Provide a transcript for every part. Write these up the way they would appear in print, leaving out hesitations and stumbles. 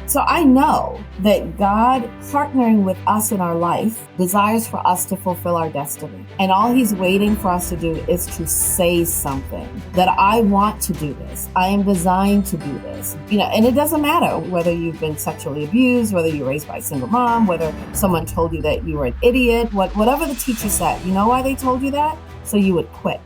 So I know that God, partnering with us in our life, desires for us to fulfill our destiny. And all he's waiting for us to do is to say something that I want to do this. I am designed to do this. And it doesn't matter whether you've been sexually abused, whether you're raised by a single mom, whether someone told you that you were an idiot, whatever the teacher said. You know why they told you that? So you would quit.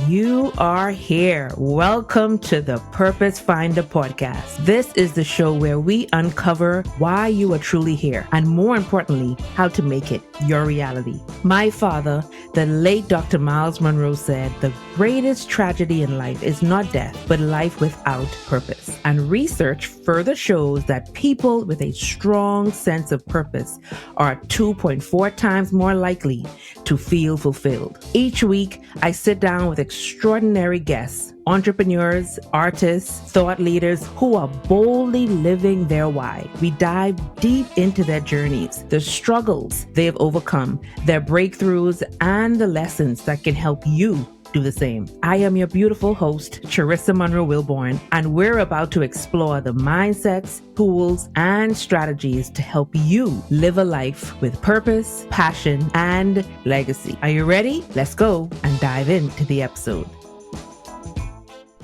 You are here. Welcome to the Purpose Finder podcast. This is the show where we uncover why you are truly here and, more importantly, how to make it your reality. My father, the late Dr. Miles Monroe, said the greatest tragedy in life is not death, but life without purpose. And research further shows that people with a strong sense of purpose are 2.4 times more likely to feel fulfilled. Each week, I sit down with extraordinary guests, entrepreneurs, artists, thought leaders who are boldly living their why. We dive deep into their journeys, the struggles they have overcome, their breakthroughs, and the lessons that can help you do the same. I am your beautiful host, Charissa Monroe Wilborn, and we're about to explore the mindsets, tools, and strategies to help you live a life with purpose, passion, and legacy. Are you ready? Let's go and dive into the episode.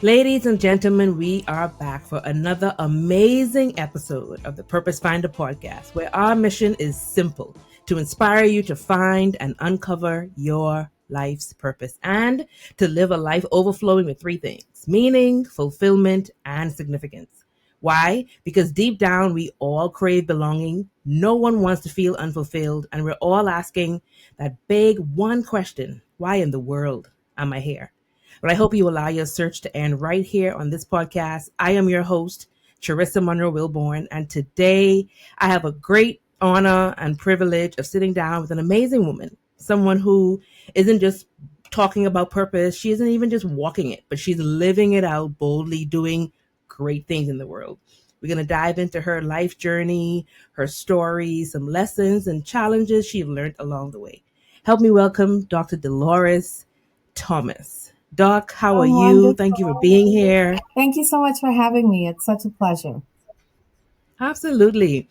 Ladies and gentlemen, we are back for another amazing episode of the Purpose Finder podcast, where our mission is simple: to inspire you to find and uncover your life's purpose and to live a life overflowing with three things: meaning, fulfillment, and significance. Why? Because deep down, we all crave belonging. No one wants to feel unfulfilled. And we're all asking that big one question: why in the world am I here? But I hope you allow your search to end right here on this podcast. I am your host, Charissa Monroe Wilborn, and today I have a great honor and privilege of sitting down with an amazing woman, someone who isn't just talking about purpose. She isn't even just walking it, but she's living it out boldly, doing great things in the world. We're going to dive into her life journey, her story, some lessons and challenges she learned along the way. Help me welcome Dr. Deloris Thomas. Doc, how are you? Wonderful. Thank you for being here. Thank you so much for having me. It's such a pleasure. Absolutely.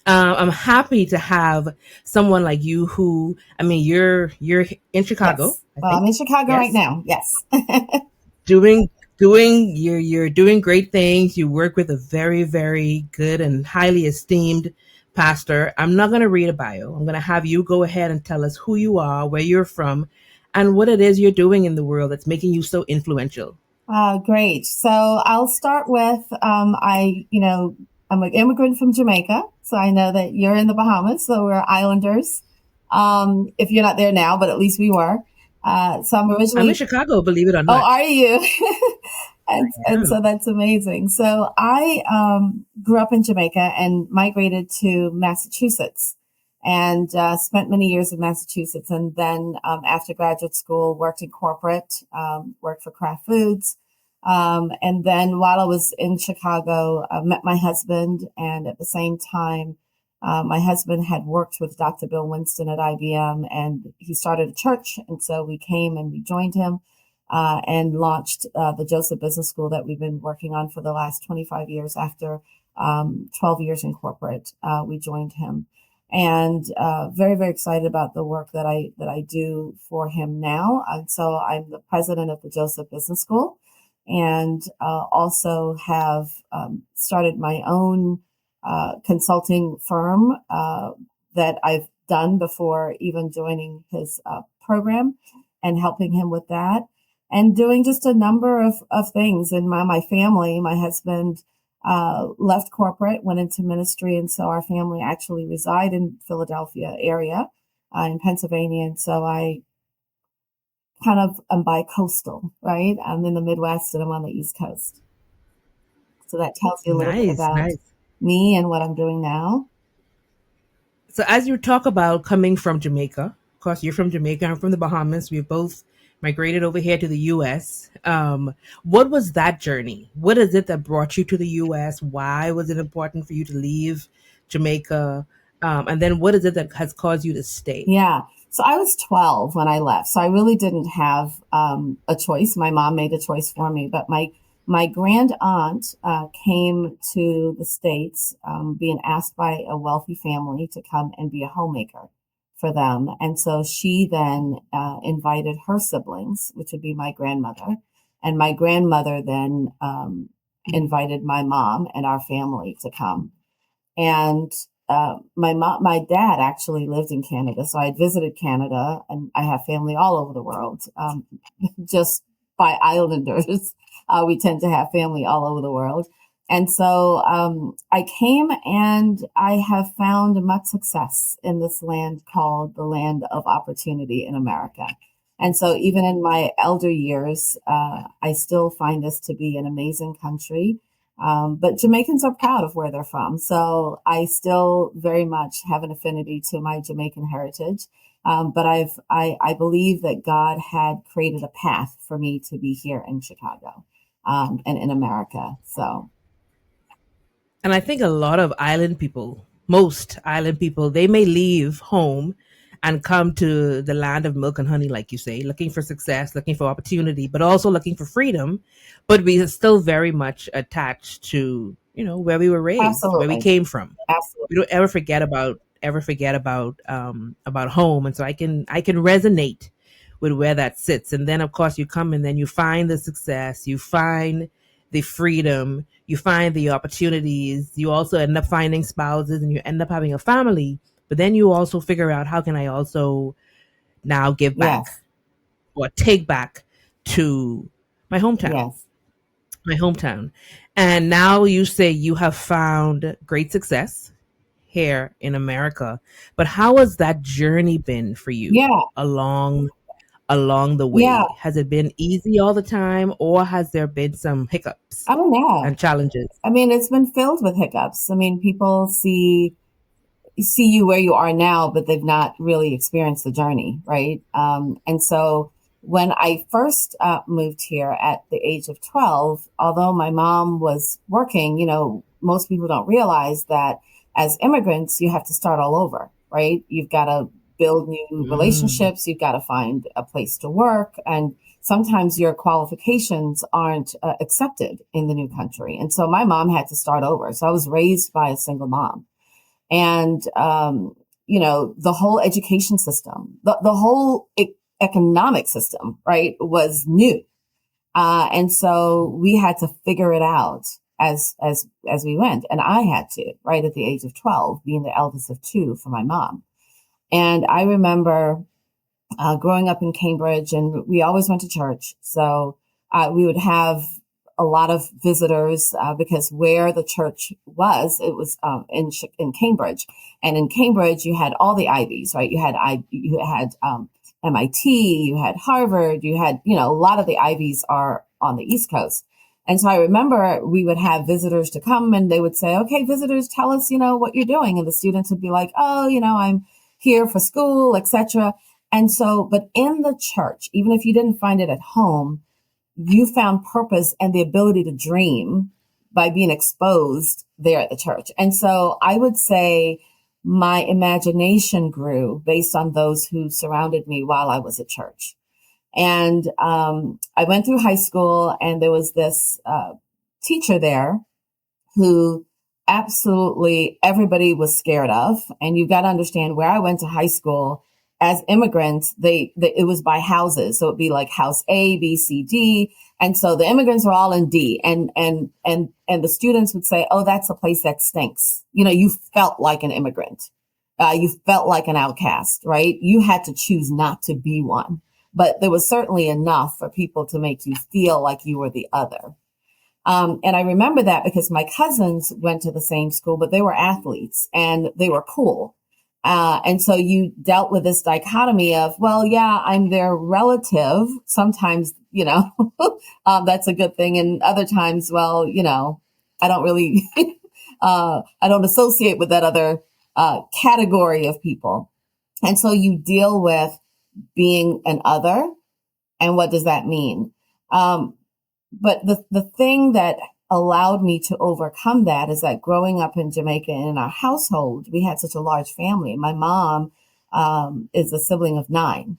I'm happy to have someone like you who, you're in Chicago. Yes. Well, I'm in Chicago right now. Yes. You're doing great things. You work with a very, very good and highly esteemed pastor. I'm not going to read a bio. I'm going to have you go ahead and tell us who you are, where you're from, and what it is you're doing in the world that's making you so influential. Great. So I'll start with, I'm an immigrant from Jamaica. So I know that you're in the Bahamas, so we're islanders. If you're not there now, but at least we were. So I'm in Chicago, believe it or not. Oh, are you? and so that's amazing. So I grew up in Jamaica and migrated to Massachusetts and spent many years in Massachusetts. And then after graduate school, worked in corporate, worked for Kraft Foods. And then while I was in Chicago, I met my husband. And at the same time, my husband had worked with Dr. Bill Winston at IBM, and he started a church. And so we came and we joined him and launched the Joseph Business School that we've been working on for the last 25 years. After 12 years in corporate, we joined him. And very, very excited about the work that I do for him now. And so I'm the president of the Joseph Business School, and also have started my own consulting firm that I've done before even joining his program, and helping him with that, and doing just a number of things. And my family, my husband left corporate, went into ministry. And so our family actually reside in Philadelphia area, in Pennsylvania. And so I kind of am bi-coastal, right? I'm in the Midwest and I'm on the East Coast. So that tells you a little bit about me and what I'm doing now. So as you talk about coming from Jamaica, of course, you're from Jamaica, I'm from the Bahamas. We've both migrated over here to the U.S. What was that journey? What is it that brought you to the U.S.? Why was it important for you to leave Jamaica? And then what is it that has caused you to stay? Yeah. So I was 12 when I left. So I really didn't have a choice. My mom made a choice for me. But my my grand aunt came to the States, being asked by a wealthy family to come and be a homemaker for them. And so she then invited her siblings, which would be my grandmother. And my grandmother then invited my mom and our family to come. And my dad actually lived in Canada, so I had visited Canada, and I have family all over the world. Just by islanders, we tend to have family all over the world. And so I came and I have found much success in this land called the land of opportunity in America. And so even in my elder years, I still find this to be an amazing country. But Jamaicans are proud of where they're from. So I still very much have an affinity to my Jamaican heritage. But I believe that God had created a path for me to be here in Chicago, and in America. So And I think a lot of island people, most island people, they may leave home and come to the land of milk and honey, like you say, looking for success, looking for opportunity, but also looking for freedom. But we are still very much attached to, where we were raised, where we absolutely, came from. We absolutely, don't ever forget about home. And so I can resonate with where that sits. And then of course you come and then you find the success, you find the freedom, you find the opportunities, you also end up finding spouses and you end up having a family. But then you also figure out, how can I also now give back yes, or take back to my hometown, yes, my hometown. And now you say you have found great success here in America. But how has that journey been for you yeah, along the yeah. way? Has it been easy all the time, or has there been some hiccups I don't know. and challenges? I mean, it's been filled with hiccups. I mean, people see you where you are now, but they've not really experienced the journey, right? And so when I first moved here at the age of 12, although my mom was working, most people don't realize that as immigrants, you have to start all over, right? You've got to build new Mm. relationships, you've got to find a place to work, and sometimes your qualifications aren't accepted in the new country. And so my mom had to start over. So I was raised by a single mom. And the whole education system, the whole economic system, right, was new. And so we had to figure it out as we went. And I had to, right at the age of 12, being the eldest of two for my mom. And I remember growing up in Cambridge, and we always went to church. So we would have a lot of visitors because where the church was, it was in Cambridge, and in Cambridge you had all the Ivies, right? You had MIT, you had Harvard, you had a lot of the Ivies are on the East Coast. And so I remember we would have visitors to come and they would say, okay, visitors, tell us, what you're doing. And the students would be like, oh, I'm here for school, etc. And so, but in the church, even if you didn't find it at home, you found purpose and the ability to dream by being exposed there at the church. And so I would say my imagination grew based on those who surrounded me while I was at church. And I went through high school, and there was this teacher there who absolutely everybody was scared of. And you've got to understand, where I went to high school as immigrants, it was by houses. So it'd be like house A, B, C, D. And so the immigrants were all in D, and the students would say, oh, that's a place that stinks. You felt like an immigrant. You felt like an outcast, right? You had to choose not to be one, but there was certainly enough for people to make you feel like you were the other. And I remember that because my cousins went to the same school, but they were athletes and they were cool. And so you dealt with this dichotomy of, well, yeah, I'm their relative. Sometimes, that's a good thing. And other times, well, I don't really, I don't associate with that other category of people. And so you deal with being an other. And what does that mean? But the thing that allowed me to overcome that is that growing up in Jamaica in our household, we had such a large family. My mom is a sibling of 9.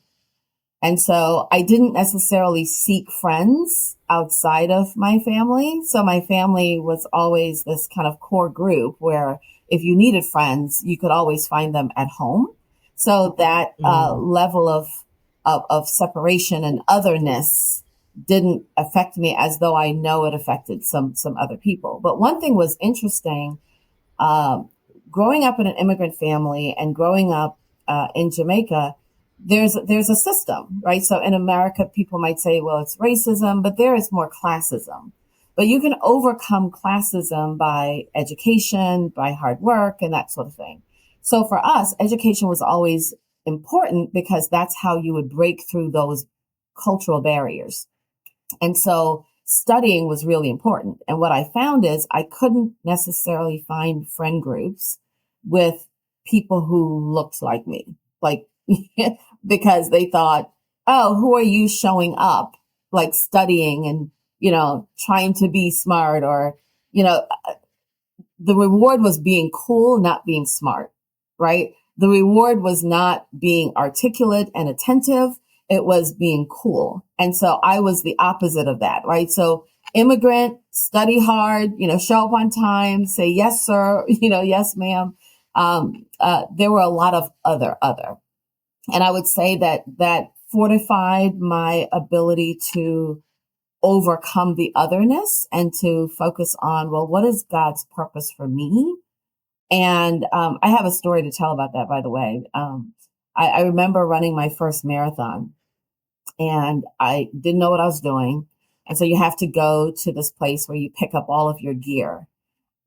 And so I didn't necessarily seek friends outside of my family. So my family was always this kind of core group where if you needed friends, you could always find them at home. So that level of separation and otherness didn't affect me as though I know it affected some other people. But one thing was interesting, growing up in an immigrant family and growing up in Jamaica, there's a system, right? So in America, people might say, well, it's racism, but there is more classism. But you can overcome classism by education, by hard work, and that sort of thing. So for us, education was always important because that's how you would break through those cultural barriers. And so studying was really important. And what I found is I couldn't necessarily find friend groups with people who looked like me, like, because they thought, oh, who are you showing up, like studying and, trying to be smart, or, the reward was being cool, not being smart, right? The reward was not being articulate and attentive. It was being cool. And so I was the opposite of that, right? So immigrant, study hard, show up on time, say, yes, sir, yes, ma'am. There were a lot of other. And I would say that fortified my ability to overcome the otherness and to focus on, well, what is God's purpose for me? And I have a story to tell about that, by the way. I remember running my first marathon and I didn't know what I was doing. And so you have to go to this place where you pick up all of your gear.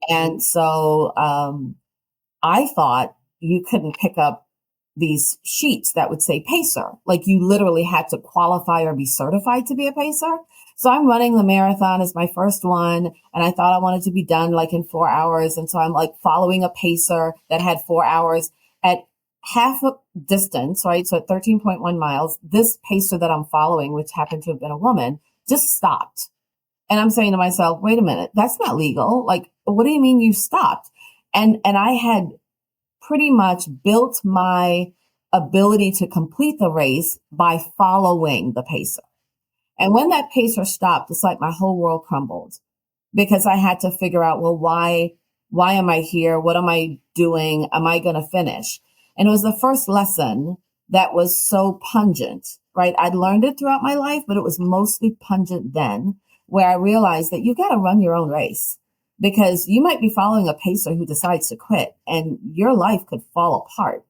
And so I thought you couldn't pick up these sheets that would say pacer. Like you literally had to qualify or be certified to be a pacer. So I'm running the marathon as my first one. And I thought I wanted to be done like in 4 hours. And so I'm like following a pacer that had 4 hours at half a distance, right? So at 13.1 miles, this pacer that I'm following, which happened to have been a woman, just stopped. And I'm saying to myself, wait a minute, that's not legal. Like, what do you mean you stopped? And I had pretty much built my ability to complete the race by following the pacer. And when that pacer stopped, it's like my whole world crumbled because I had to figure out, well, why am I here? What am I doing? Am I going to finish? And it was the first lesson that was so pungent, right? I'd learned it throughout my life, but it was mostly pungent then, where I realized that you got to run your own race because you might be following a pacer who decides to quit and your life could fall apart.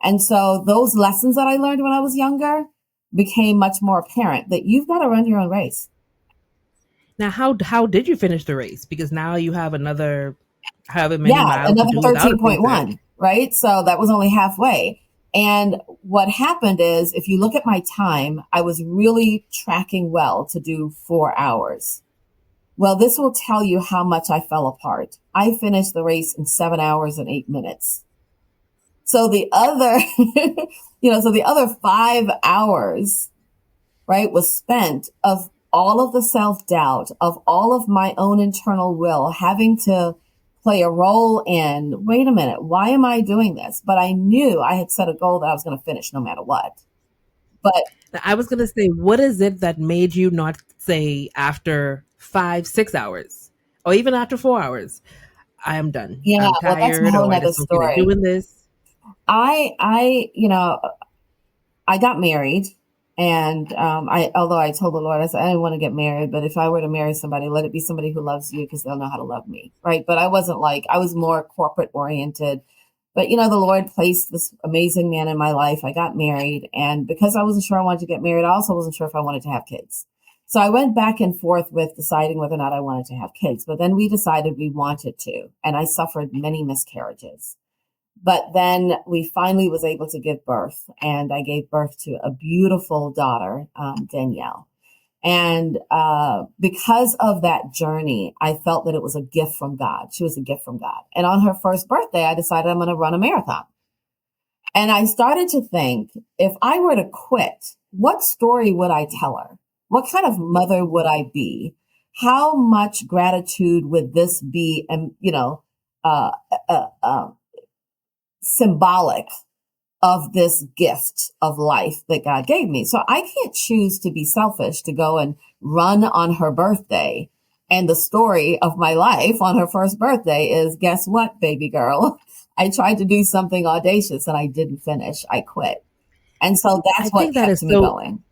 And so those lessons that I learned when I was younger became much more apparent that you've got to run your own race. Now, how did you finish the race? Because now you have another however many miles to Another do without a pacer. 13.1, right? So that was only halfway. And what happened is, if you look at my time, I was really tracking well to do 4 hours. Well, this will tell you how much I fell apart. I finished the race in 7 hours and 8 minutes. So the other, so the other 5 hours, right, was spent of all of the self-doubt, of all of my own internal will, having to play a role in, wait a minute, why am I doing this? But I knew I had set a goal that I was going to finish no matter what. But I was going to say, what is it that made you not say after 5, 6 hours or even after 4 hours, I am done. yeah, I'm well, that's a tired whole or I nother just don't feel like story. doing this. I got married and, although I told the Lord, I said, I didn't want to get married, but if I were to marry somebody, let it be somebody who loves you because they'll know how to love me. Right. But I wasn't I was more corporate oriented, but the Lord placed this amazing man in my life. I got married, and because I wasn't sure I wanted to get married, I also wasn't sure if I wanted to have kids. So I went back and forth with deciding whether or not I wanted to have kids, but then we decided we wanted to, and I suffered many miscarriages. But then we finally was able to give birth, and I gave birth to a beautiful daughter, Danielle. And because of that journey, I felt that it was a gift from God. She was a gift from God. And on her first birthday, I decided I'm going to run a marathon. And I started to think, if I were to quit, what story would I tell her? What kind of mother would I be? How much gratitude would this be? And, symbolic of this gift of life that God gave me. So I can't choose to be selfish to go and run on her birthday. And the story of my life on her first birthday is, guess what, baby girl? I tried to do something audacious and I didn't finish. I quit. And so I that's what think that kept is me so going.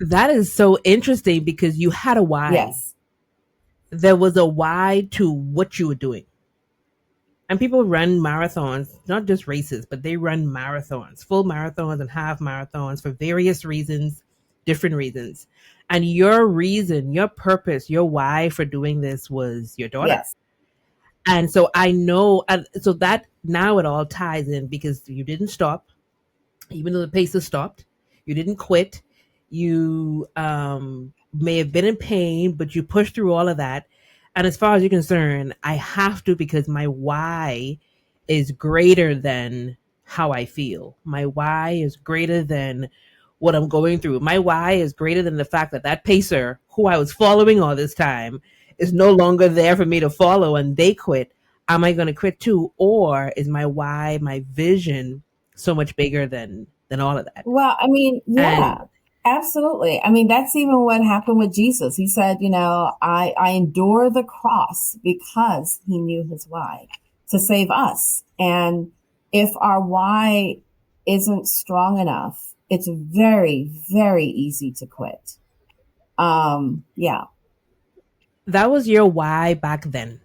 that is so interesting because you had a why. Yes. There was a why to what you were doing. And people run marathons, not just races, but they run marathons, full marathons and half marathons for various reasons, different reasons. And your reason, your purpose, your why for doing this was your daughter. Yes. And so I know, and so that now it all ties in because you didn't stop, even though the pace has stopped. You didn't quit. You may have been in pain, but you pushed through all of that. And as far as you're concerned, I have to because my why is greater than how I feel. My why is greater than what I'm going through. My why is greater than the fact that that pacer who I was following all this time is no longer there for me to follow and they quit. Am I going to quit too? Or is my why, my vision so much bigger than all of that? Well, I mean, And yeah, absolutely. I mean, that's even what happened with Jesus. He said, I endure the cross because he knew his why to save us. And if our why isn't strong enough, it's very, very easy to quit. Yeah. that was your why back then.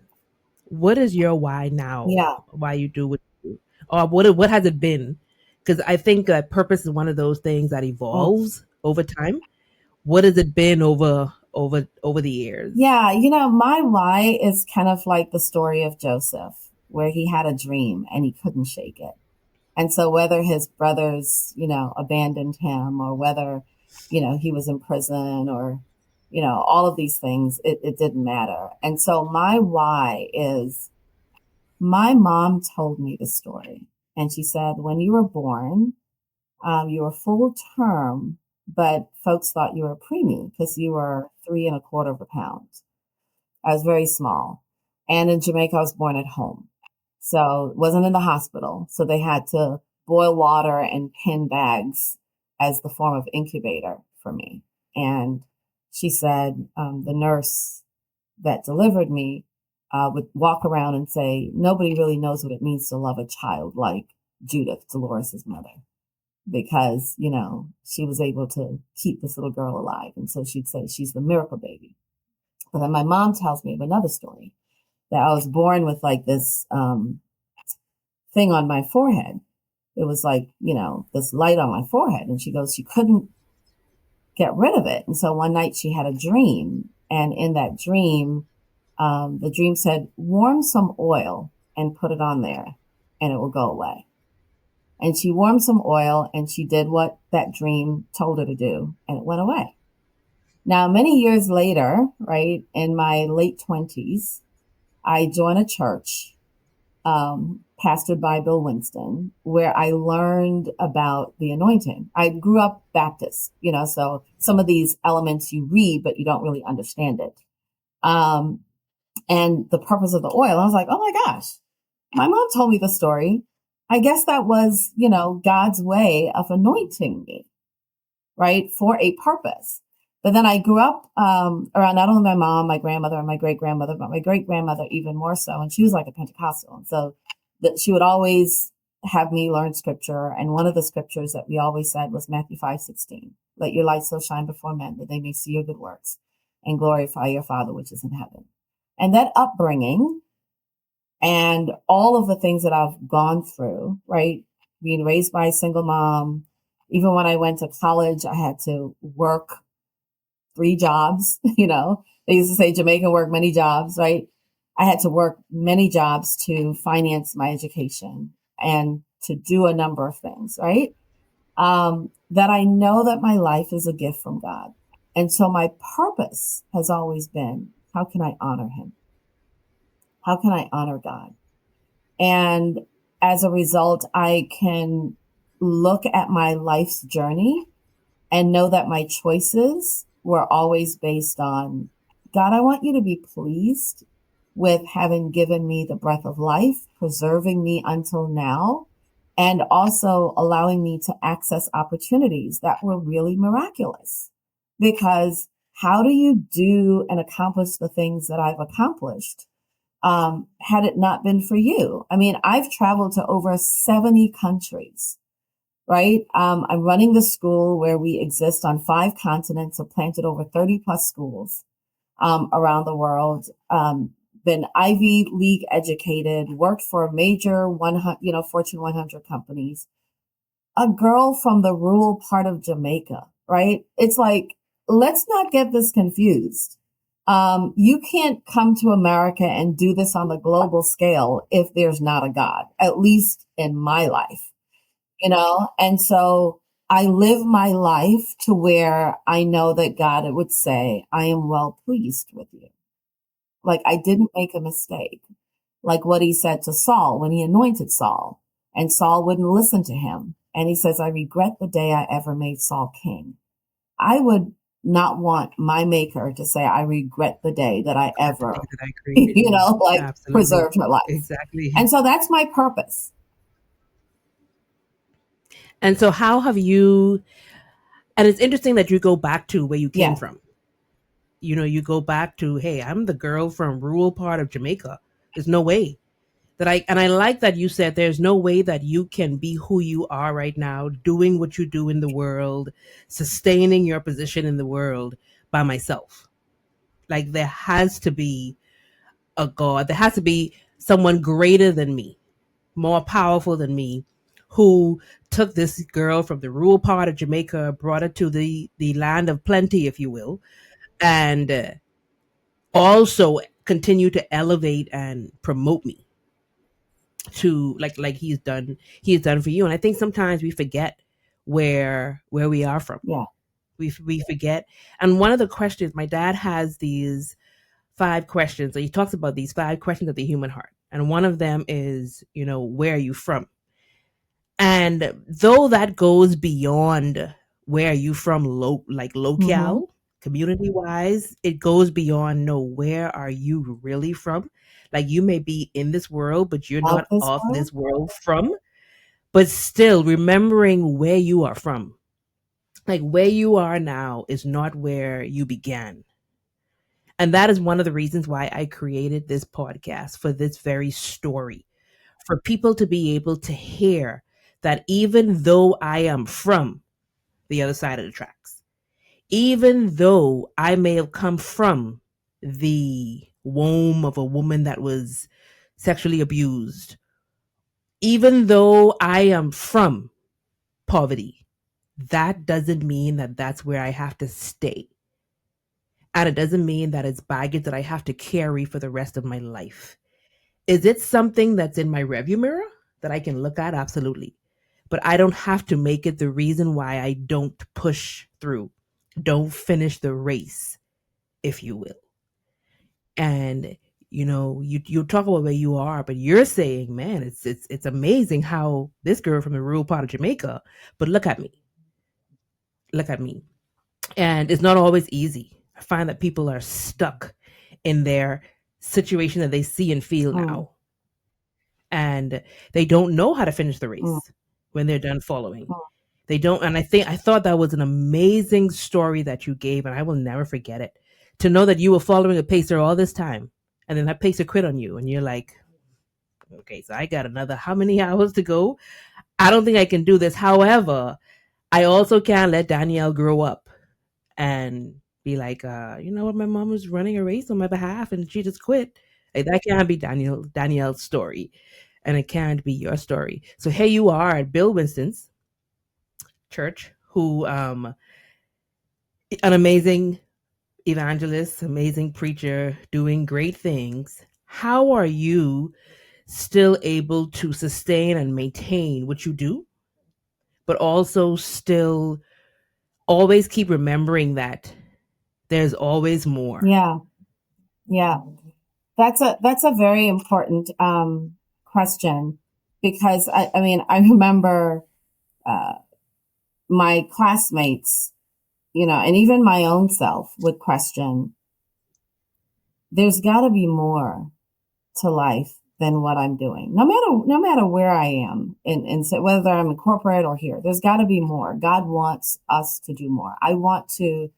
What is your why now? Yeah. Why you do what you do? Or what has it been? Because I think that purpose is one of those things that Mm. evolves over time. What has it been over the years? Yeah. My why is kind of like the story of Joseph, where he had a dream and he couldn't shake it. And so whether his brothers, abandoned him or whether, he was in prison or, all of these things, it didn't matter. And so my why is my mom told me the story. And she said, when you were born, you were full term, but folks thought you were preemie because you were 3.25 pounds. I was very small. And in Jamaica, I was born at home. So it wasn't in the hospital. So they had to boil water and pin bags as the form of incubator for me. And she said the nurse that delivered me would walk around and say, nobody really knows what it means to love a child like Judith, Deloris's mother, because, she was able to keep this little girl alive. And so she'd say she's the miracle baby. But then my mom tells me of another story that I was born with like this thing on my forehead. It was like, this light on my forehead. And she goes, she couldn't get rid of it. And so one night she had a dream. And in that dream, the dream said, warm some oil and put it on there and it will go away. And she warmed some oil and she did what that dream told her to do and it went away. Now, many years later, right, in my late 20s, I joined a church pastored by Bill Winston, where I learned about the anointing. I grew up Baptist, so some of these elements you read, but you don't really understand it. And the purpose of the oil, I was like, oh my gosh, my mom told me the story. I guess that was, God's way of anointing me, right, for a purpose. But then I grew up around not only my mom, my grandmother, and my great grandmother, but my great grandmother even more so. And she was like a Pentecostal. And so that she would always have me learn scripture. And one of the scriptures that we always said was Matthew 5:16. Let your light so shine before men that they may see your good works and glorify your Father which is in heaven. And that upbringing and all of the things that I've gone through, right? Being raised by a single mom. Even when I went to college, I had to work 3 jobs, they used to say Jamaican work many jobs, right? I had to work many jobs to finance my education and to do a number of things, right? That I know that my life is a gift from God. And so my purpose has always been, how can I honor him? How can I honor God? And as a result, I can look at my life's journey and know that my choices were always based on, God, I want you to be pleased with having given me the breath of life, preserving me until now, and also allowing me to access opportunities that were really miraculous. Because how do you do and accomplish the things that I've accomplished had it not been for you? I mean, I've traveled to over 70 countries, right? I'm running the school where we exist on 5 continents, have planted over 30 plus schools around the world. Been Ivy League educated, worked for major 100, Fortune 100 companies. A girl from the rural part of Jamaica, right? It's like, let's not get this confused. You can't come to America and do this on the global scale if there's not a God, at least in my life, And so I live my life to where I know that God would say, I am well pleased with you. Like I didn't make a mistake. Like what he said to Saul when he anointed Saul and Saul wouldn't listen to him. And he says, I regret the day I ever made Saul king. I would not want my maker to say, I regret the day that I ever, that I created Absolutely. preserved her life. Exactly. And so that's my purpose. And so how have you, and it's interesting that you go back to where you came from. You go back to, hey, I'm the girl from rural part of Jamaica. There's no way that I like that you said there's no way that you can be who you are right now, doing what you do in the world, sustaining your position in the world by myself. Like there has to be a God. There has to be someone greater than me, more powerful than me, who took this girl from the rural part of Jamaica, brought her to the land of plenty, if you will, and also continue to elevate and promote me to like he's done for you. And I think sometimes we forget where we are from. Yeah. We forget. And one of the questions, my dad has these 5 questions. So he talks about these 5 questions of the human heart. And one of them is, where are you from? And though that goes beyond where are you from, locale, community wise, it goes beyond, no, where are you really from? Like you may be in this world, but you're not of this world from, but still remembering where you are from. Like where you are now is not where you began. And that is one of the reasons why I created this podcast, for this very story, for people to be able to hear that even though I am from the other side of the tracks, even though I may have come from the womb of a woman that was sexually abused, even though I am from poverty, that doesn't mean that that's where I have to stay. And it doesn't mean that it's baggage that I have to carry for the rest of my life. Is it something that's in my rearview mirror that I can look at? Absolutely. But I don't have to make it the reason why I don't push through, don't finish the race, if you will. And you talk about where you are, but you're saying, man, it's amazing how this girl from the rural part of Jamaica, but look at me. And it's not always easy. I find that people are stuck in their situation that they see and feel now. And they don't know how to finish the race when they're done following. They don't. And I thought that was an amazing story that you gave, and I will never forget it. To know that you were following a pacer all this time, and then that pacer quit on you, and you're like, okay, so I got another how many hours to go? I don't think I can do this. However, I also can't let Danielle grow up and be like, you know what, my mom was running a race on my behalf and she just quit. Like, that can't be Danielle's story, and it can't be your story. So here you are at Bill Winston's church, who an amazing evangelist, amazing preacher, doing great things. How are you still able to sustain and maintain what you do, but also still always keep remembering that there's always more? Yeah. That's a very important question, because I remember my classmates, and even my own self would question, there's got to be more to life than what I'm doing. No matter where I am, and so whether I'm in corporate or here, there's got to be more. God wants us to do more. I want to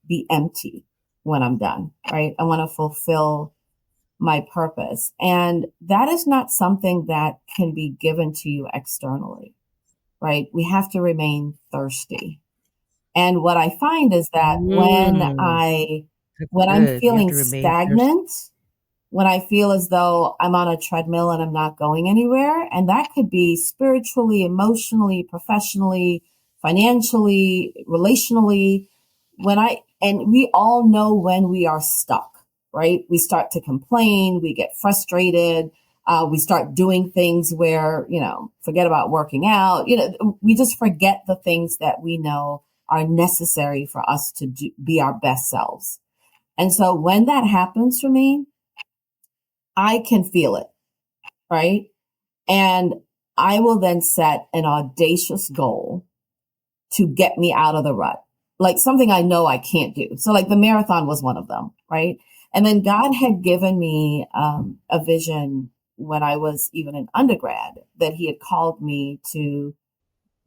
be empty when I'm done, right? I want to fulfill my purpose. And that is not something that can be given to you externally, right? We have to remain thirsty. And what I find is that Mm, that's when I'm good. You have feeling to remain thirsty. stagnant, when I feel as though I'm on a treadmill and I'm not going anywhere, and that could be spiritually, emotionally, professionally, financially, relationally, and we all know when we are stuck, right? We start to complain, we get frustrated, we start doing things where, forget about working out, we just forget the things that we know are necessary for us to be our best selves. And so when that happens for me, I can feel it, right? And I will then set an audacious goal to get me out of the rut, like something I know I can't do. So like the marathon was one of them, right? And then God had given me a vision when I was even an undergrad that he had called me to,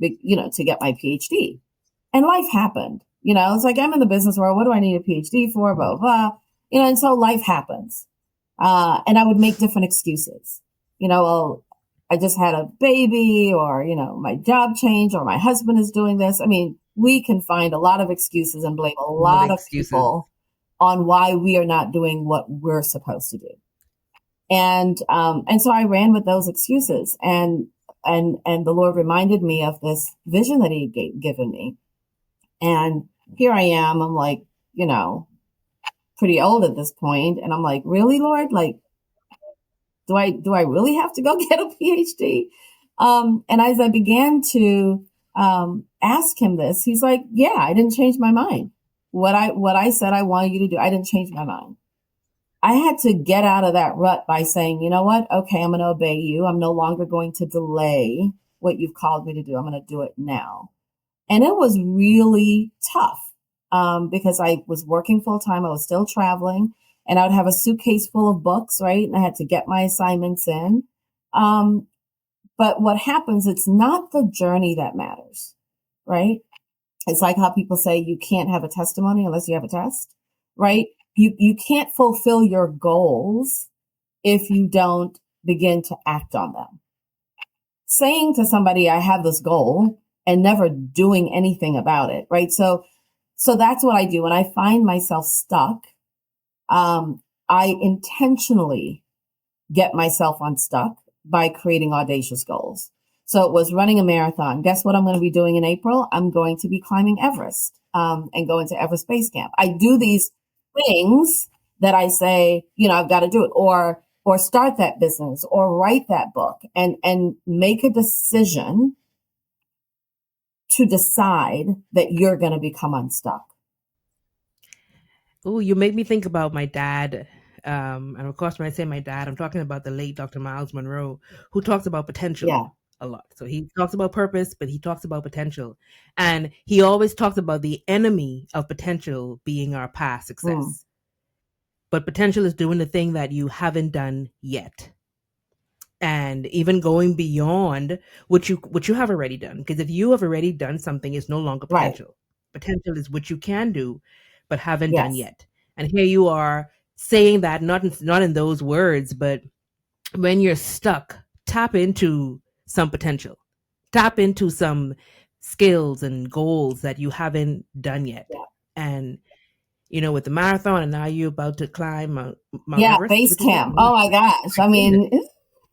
to get my PhD. And life happened. It's like I'm in the business world. What do I need a PhD for? Blah, blah, blah. And so life happens. And I would make different excuses. Well, I just had a baby, or, my job changed, or my husband is doing this. I mean, we can find a lot of excuses and blame a All the lot of excuses. people on why we are not doing what we're supposed to do. And so I ran with those excuses, and the Lord reminded me of this vision that he had given me. And here I am, I'm like, pretty old at this point. And I'm like, really, Lord? Like, do I really have to go get a PhD? And as I began to ask him this, he's like, yeah, I didn't change my mind. What I said I wanted you to do, I didn't change my mind. I had to get out of that rut by saying, you know what? Okay, I'm going to obey you. I'm no longer going to delay what you've called me to do. I'm going to do it now. And it was really tough because I was working full time. I was still traveling, and I would have a suitcase full of books, right? And I had to get my assignments in. But what happens, it's not the journey that matters, right? It's like how people say you can't have a testimony unless you have a test, right? You can't fulfill your goals if you don't begin to act on them. Saying to somebody, I have this goal, and never doing anything about it, right? So that's what I do. When I find myself stuck, I intentionally get myself unstuck by creating audacious goals. So it was running a marathon. Guess what I'm going to be doing in April? I'm going to be climbing Everest and going to Everest Base Camp. I do these things that I say, I've got to do it, or start that business, or write that book, and make a decision to decide that you're going to become unstuck. Oh, you make me think about my dad. And of course, when I say my dad, I'm talking about the late Dr. Miles Monroe, who talks about potential Yeah. a lot. So he talks about purpose, but he talks about potential. And he always talks about the enemy of potential being our past success. But potential is doing the thing that you haven't done yet. And even going beyond what you have already done. Because if you have already done something, it's no longer Right. potential. Potential is what you can do, but haven't done Yes. yet. And here you are saying that not in those words, but when you're stuck, tap into some potential. Tap into some skills and goals that you haven't done yet. Yeah. And with the marathon, and now you're about to climb Mount Yeah. Everest. Base What you say? camp. Oh Oh my gosh. my I goodness. mean,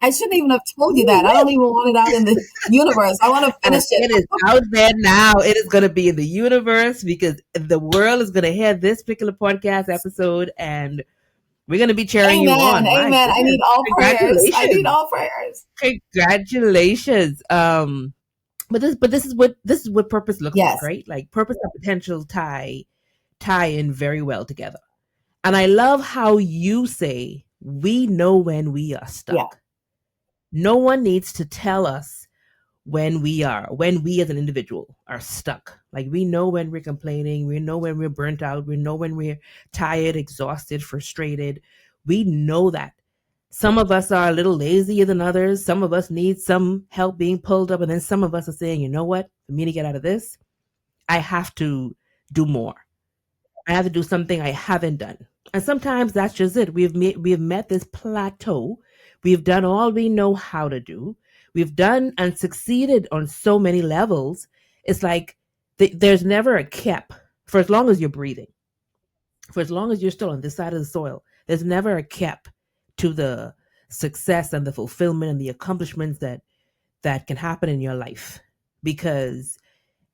I shouldn't even have told you that. I don't even want it out in the universe. I want to And finish it. it is out there now. It is going to be in the universe because the world is going to hear this particular podcast episode, and we're going to be cheering you Amen. on. My Amen. I goodness. need all prayers. I need Congratulations. all prayers. Congratulations. But this is what purpose looks like, Yes. right? Like purpose and potential tie in very well together. And I love how you say we know when we are Yeah. stuck. No one needs to tell us when we as an individual are stuck. Like we know when we're complaining, we know when we're burnt out, we know when we're tired, exhausted, frustrated. We know that. Some of us are a little lazier than others. Some of us need some help being pulled up. And then some of us are saying, you know what? For me to get out of this, I have to do more. I have to do something I haven't done. And sometimes that's just it. We have met this plateau. We've done all we know how to do. We've done and succeeded on so many levels. It's like there's never a cap for as long as you're breathing. For as long as you're still on this side of the soil, there's never a cap to the success and the fulfillment and the accomplishments that can happen in your life. Because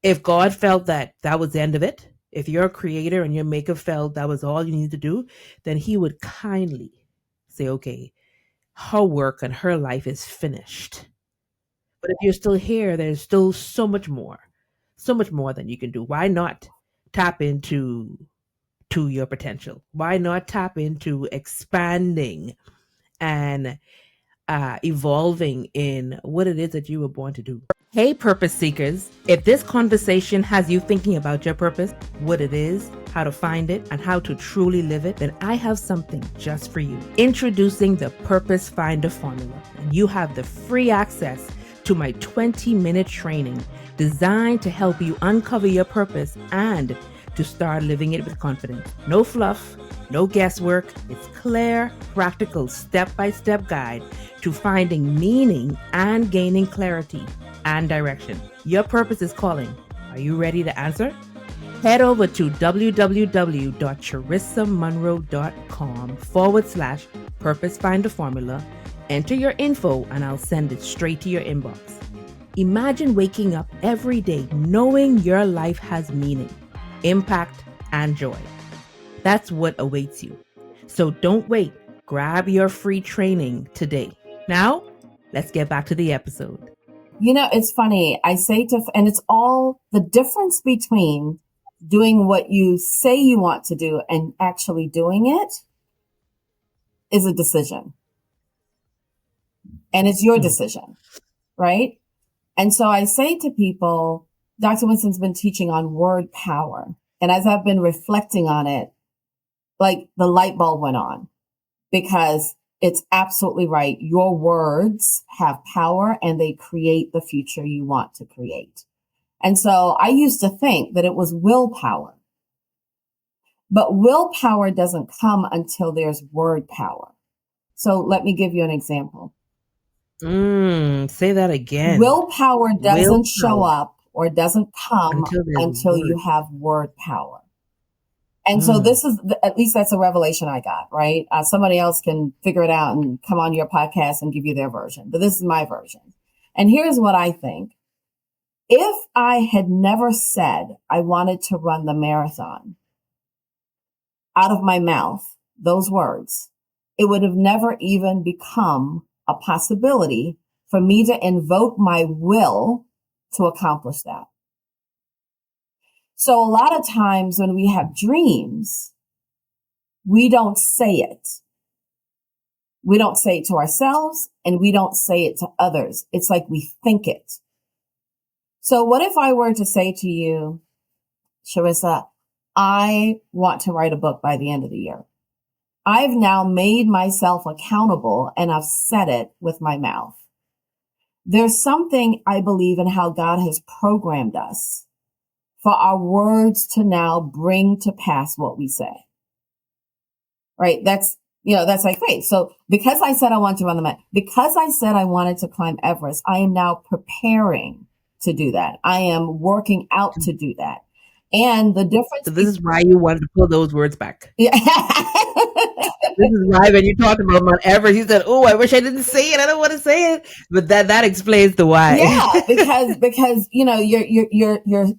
if God felt that that was the end of it, if your creator and your maker felt that was all you need to do, then he would kindly say, okay, her work and her life is finished. But if you're still here, there's still so much more than you can do. Why not tap into your potential? Why not tap into expanding and evolving in what it is that you were born to do? Hey, purpose seekers. If this conversation has you thinking about your purpose, what it is, how to find it, and how to truly live it, then I have something just for you. Introducing the Purpose Finder Formula. And you have the free access to my 20-minute training designed to help you uncover your purpose and to start living it with confidence. No fluff, no guesswork. It's clear, practical, step-by-step guide to finding meaning and gaining clarity and direction. Your purpose is calling. Are you ready to answer? Head over to www.charissamonroe.com/Purpose Finder Formula. Enter your info and I'll send it straight to your inbox. Imagine waking up every day knowing your life has meaning, impact, and joy. That's what awaits you. So don't wait. Grab your free training today. Now, let's get back to the episode. You know, it's funny. I say and it's all the difference between doing what you say you want to do and actually doing it is a decision. And it's your decision, right? And so I say to people, Dr. Winston's been teaching on word power. And as I've been reflecting on it, like the light bulb went on, because it's absolutely right. Your words have power and they create the future you want to create. And so I used to think that it was willpower, but willpower doesn't come until there's word power. So let me give you an example. Say that again. Willpower doesn't show up or doesn't come until you have word power. And so this is, at least that's a revelation I got, right? Somebody else can figure it out and come on your podcast and give you their version, but this is my version. And here's what I think. If I had never said I wanted to run the marathon out of my mouth, those words, it would have never even become a possibility for me to invoke my will to accomplish that. So a lot of times when we have dreams, we don't say it. We don't say it to ourselves and we don't say it to others. It's like we think it. So what if I were to say to you, Charissa, I want to write a book by the end of the year. I've now made myself accountable and I've said it with my mouth. There's something I believe in how God has programmed us for our words to now bring to pass what we say. Right? That's like faith. So because I said I want to run the marathon, because I said I wanted to climb Everest, I am now preparing to do that. I am working out to do that. And the difference. So this is why you wanted to pull those words back. Yeah. This is why when you talked about Mount Everest, you said, "Oh, I wish I didn't say it. I don't want to say it." But that explains the why. Yeah, because you're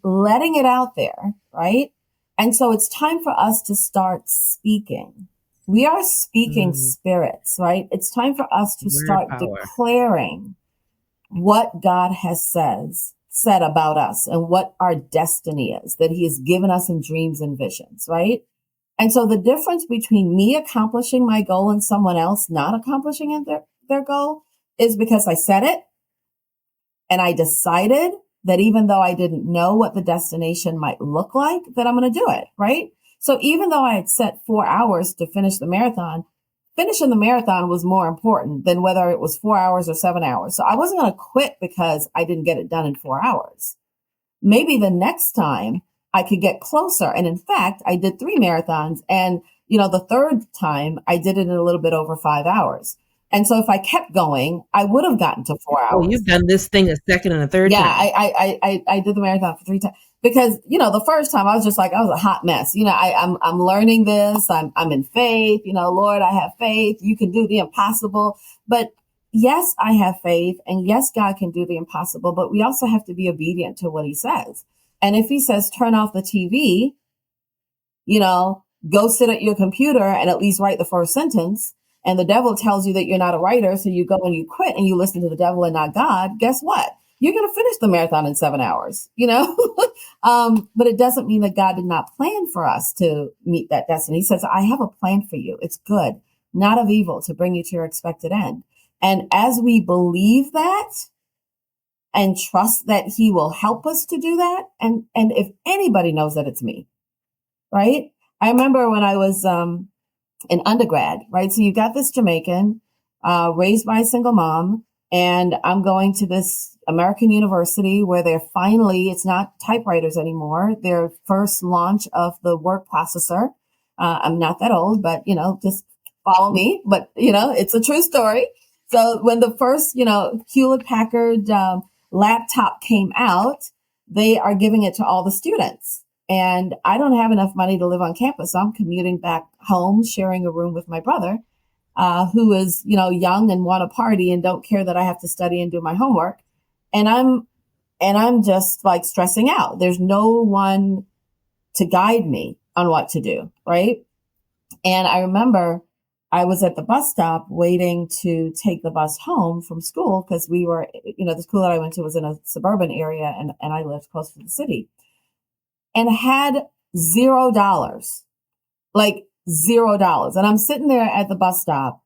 letting it out there, right? And so it's time for us to start speaking. We are speaking spirits, right? It's time for us to start declaring what God has said about us and what our destiny is, that he has given us in dreams and visions, right? And so the difference between me accomplishing my goal and someone else not accomplishing their goal is because I said it and I decided that even though I didn't know what the destination might look like, that I'm going to do it, right? So even though I had set 4 hours to finish the marathon, finishing the marathon was more important than whether it was 4 hours or 7 hours. So I wasn't going to quit because I didn't get it done in 4 hours. Maybe the next time I could get closer. And in fact, I did 3 marathons. And, the third time I did it in a little bit over 5 hours. And so if I kept going, I would have gotten to 4 hours. You've done this thing a second and a third Yeah, time. I did the marathon for 3 times because, the first time I was just like, I was a hot mess. I'm learning this. I'm in faith, Lord, I have faith. You can do the impossible. But yes, I have faith, and yes, God can do the impossible, but we also have to be obedient to what he says. And if he says, turn off the TV, go sit at your computer and at least write the first sentence. And the devil tells you that you're not a writer. So you go and you quit and you listen to the devil and not God. Guess what? You're going to finish the marathon in 7 hours, but it doesn't mean that God did not plan for us to meet that destiny. He says, I have a plan for you. It's good, not of evil, to bring you to your expected end. And as we believe that and trust that he will help us to do that, and if anybody knows that, it's me, right? I remember when I was in undergrad, right? So you got this Jamaican, raised by a single mom, and I'm going to this American university where they're finally, it's not typewriters anymore, their first launch of the word processor. I'm not that old, but, just follow me. But, it's a true story. So when the first, Hewlett Packard laptop came out, they are giving it to all the students. And I don't have enough money to live on campus. So I'm commuting back home, sharing a room with my brother, who is, young and want to party and don't care that I have to study and do my homework. And I'm just like stressing out. There's no one to guide me on what to do. Right. And I remember I was at the bus stop waiting to take the bus home from school because we were, the school that I went to was in a suburban area and I lived close to the city, and had $0, like $0. And I'm sitting there at the bus stop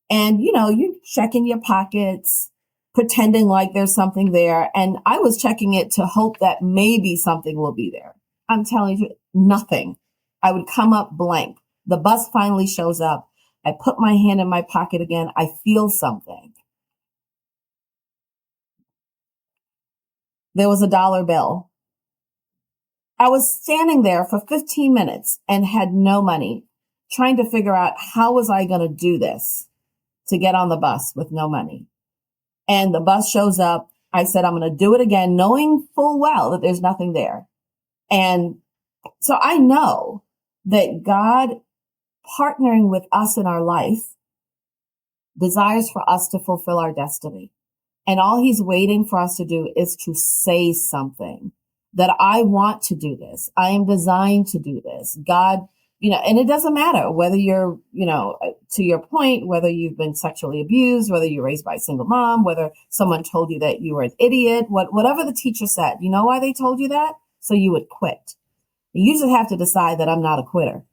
and, you're checking your pockets, pretending like there's something there. And I was checking it to hope that maybe something will be there. I'm telling you, nothing. I would come up blank. The bus finally shows up. I put my hand in my pocket again. I feel something. There was a dollar bill. I was standing there for 15 minutes and had no money, trying to figure out how was I going to do this to get on the bus with no money. And the bus shows up. I said, I'm going to do it again, knowing full well that there's nothing there. And so I know that God partnering with us in our life desires for us to fulfill our destiny. And all he's waiting for us to do is to say something that I want to do this. I am designed to do this. God, and it doesn't matter whether you're, to your point, whether you've been sexually abused, whether you're raised by a single mom, whether someone told you that you were an idiot, whatever the teacher said, you know why they told you that? So you would quit. You just have to decide that I'm not a quitter.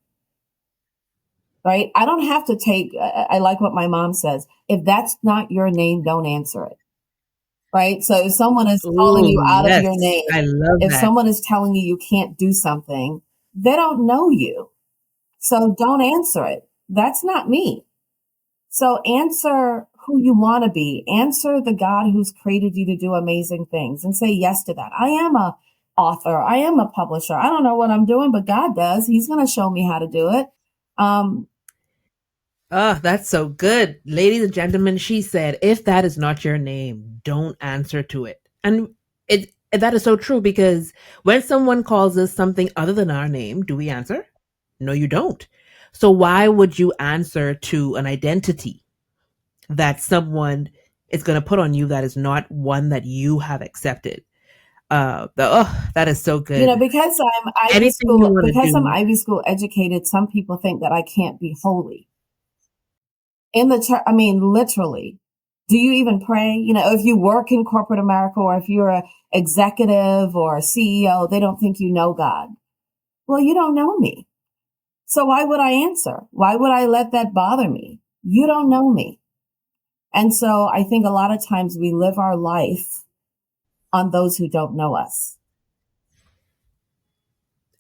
Right? I don't have to I like what my mom says. If that's not your name, don't answer it. Right? So if someone is calling you out of your name, if someone is telling you you can't do something, they don't know you. So don't answer it. That's not me. So answer who you want to be. Answer the God who's created you to do amazing things and say yes to that. I am a author. I am a publisher. I don't know what I'm doing, but God does. He's going to show me how to do it. Oh, that's so good. Ladies and gentlemen, she said, if that is not your name, don't answer to it. And that is so true, because when someone calls us something other than our name, do we answer? No, you don't. So why would you answer to an identity that someone is going to put on you that is not one that you have accepted? That is so good. Because I'm Ivy School educated, some people think that I can't be holy. In the church, literally. Do you even pray? If you work in corporate America, or if you're an executive or a CEO, they don't think you know God. Well, you don't know me. So why would I answer? Why would I let that bother me? You don't know me. And so I think a lot of times we live our life on those who don't know us.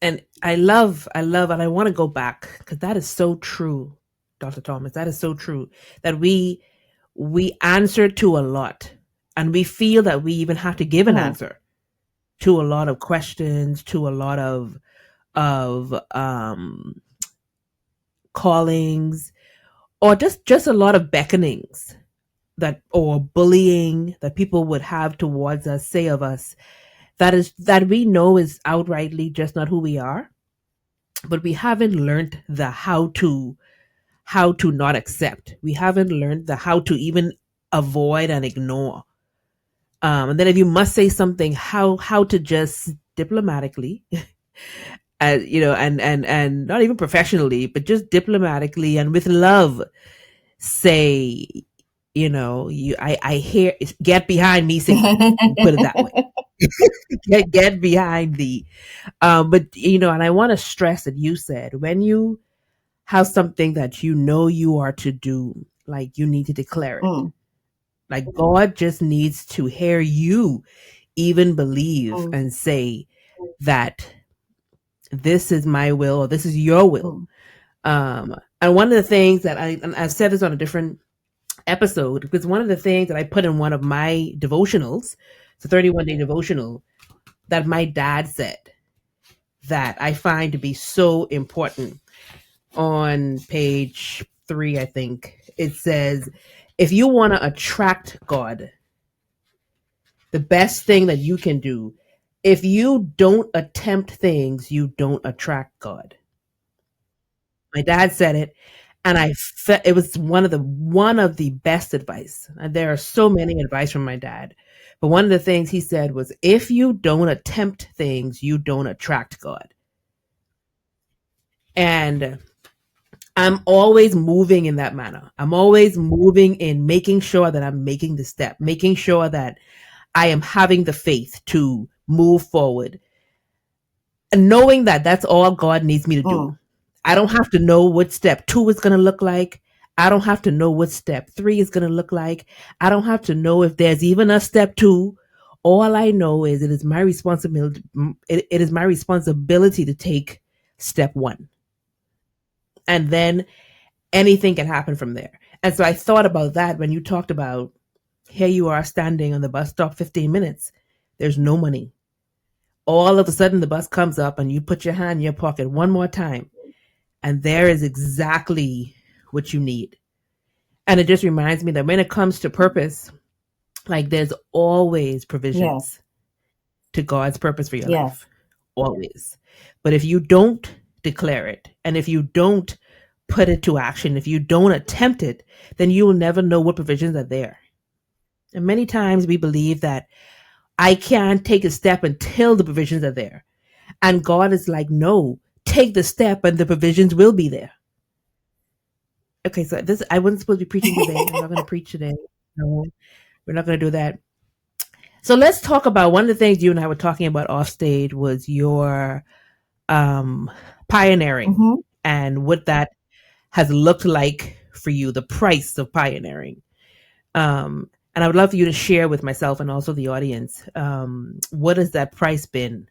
And I love, and I want to go back because that is so true. Dr. Thomas. That is so true. That we answer to a lot, and we feel that we even have to give an Mm, answer to a lot of questions, to a lot of callings, or just a lot of beckonings that or bullying that people would have towards us, say of us, that we know is outrightly just not who we are, but we haven't learned the how to not accept. We haven't learned the how to even avoid and ignore. And then if you must say something, how to just diplomatically, and not even professionally, but just diplomatically and with love, say, I hear, get behind me, Satan. Put it that way. mm. Get behind thee. But and I want to stress that you said when you have something that you are to do, like you need to declare it. Mm, Like God just needs to hear you even believe mm, and say that this is my will or this is your will. mm. And one of the things that and I've said this on a different episode, because one of the things that I put in one of my devotionals, it's a 31-day devotional, that my dad said that I find to be so important. On page 3, I think it says, if you want to attract God, the best thing that you can do, if you don't attempt things, you don't attract God. My dad said it, and it was one of the best advice. And there are so many advice from my dad, but one of the things he said was, if you don't attempt things, you don't attract God. And I'm always moving in that manner. I'm always moving in making sure that I'm making the step, making sure that I am having the faith to move forward, and knowing that that's all God needs me to do. Mm. I don't have to know what step 2 is going to look like. I don't have to know what step 3 is going to look like. I don't have to know if there's even a step 2. All I know is it is my responsibility. It is my responsibility to take step 1. And then anything can happen from there. And so I thought about that when you talked about, here you are standing on the bus stop 15 minutes. There's no money. All of a sudden, the bus comes up and you put your hand in your pocket one more time, and there is exactly what you need. And it just reminds me that when it comes to purpose, like there's always Yes, provisions to God's purpose for your yes. life. Always. But if you don't declare it, and if you don't put it to action, if you don't attempt it, then you will never know what provisions are there. And many times we believe that I can't take a step until the provisions are there. And God is like, no, take the step and the provisions will be there. Okay, so this, I wasn't supposed to be preaching today. I'm not going to preach today. No, we're not going to do that. So let's talk about one of the things you and I were talking about off stage was your um, pioneering Hmm. and what that has looked like for you, the price of pioneering. And I would love for you to share with myself and also the audience, what has that price been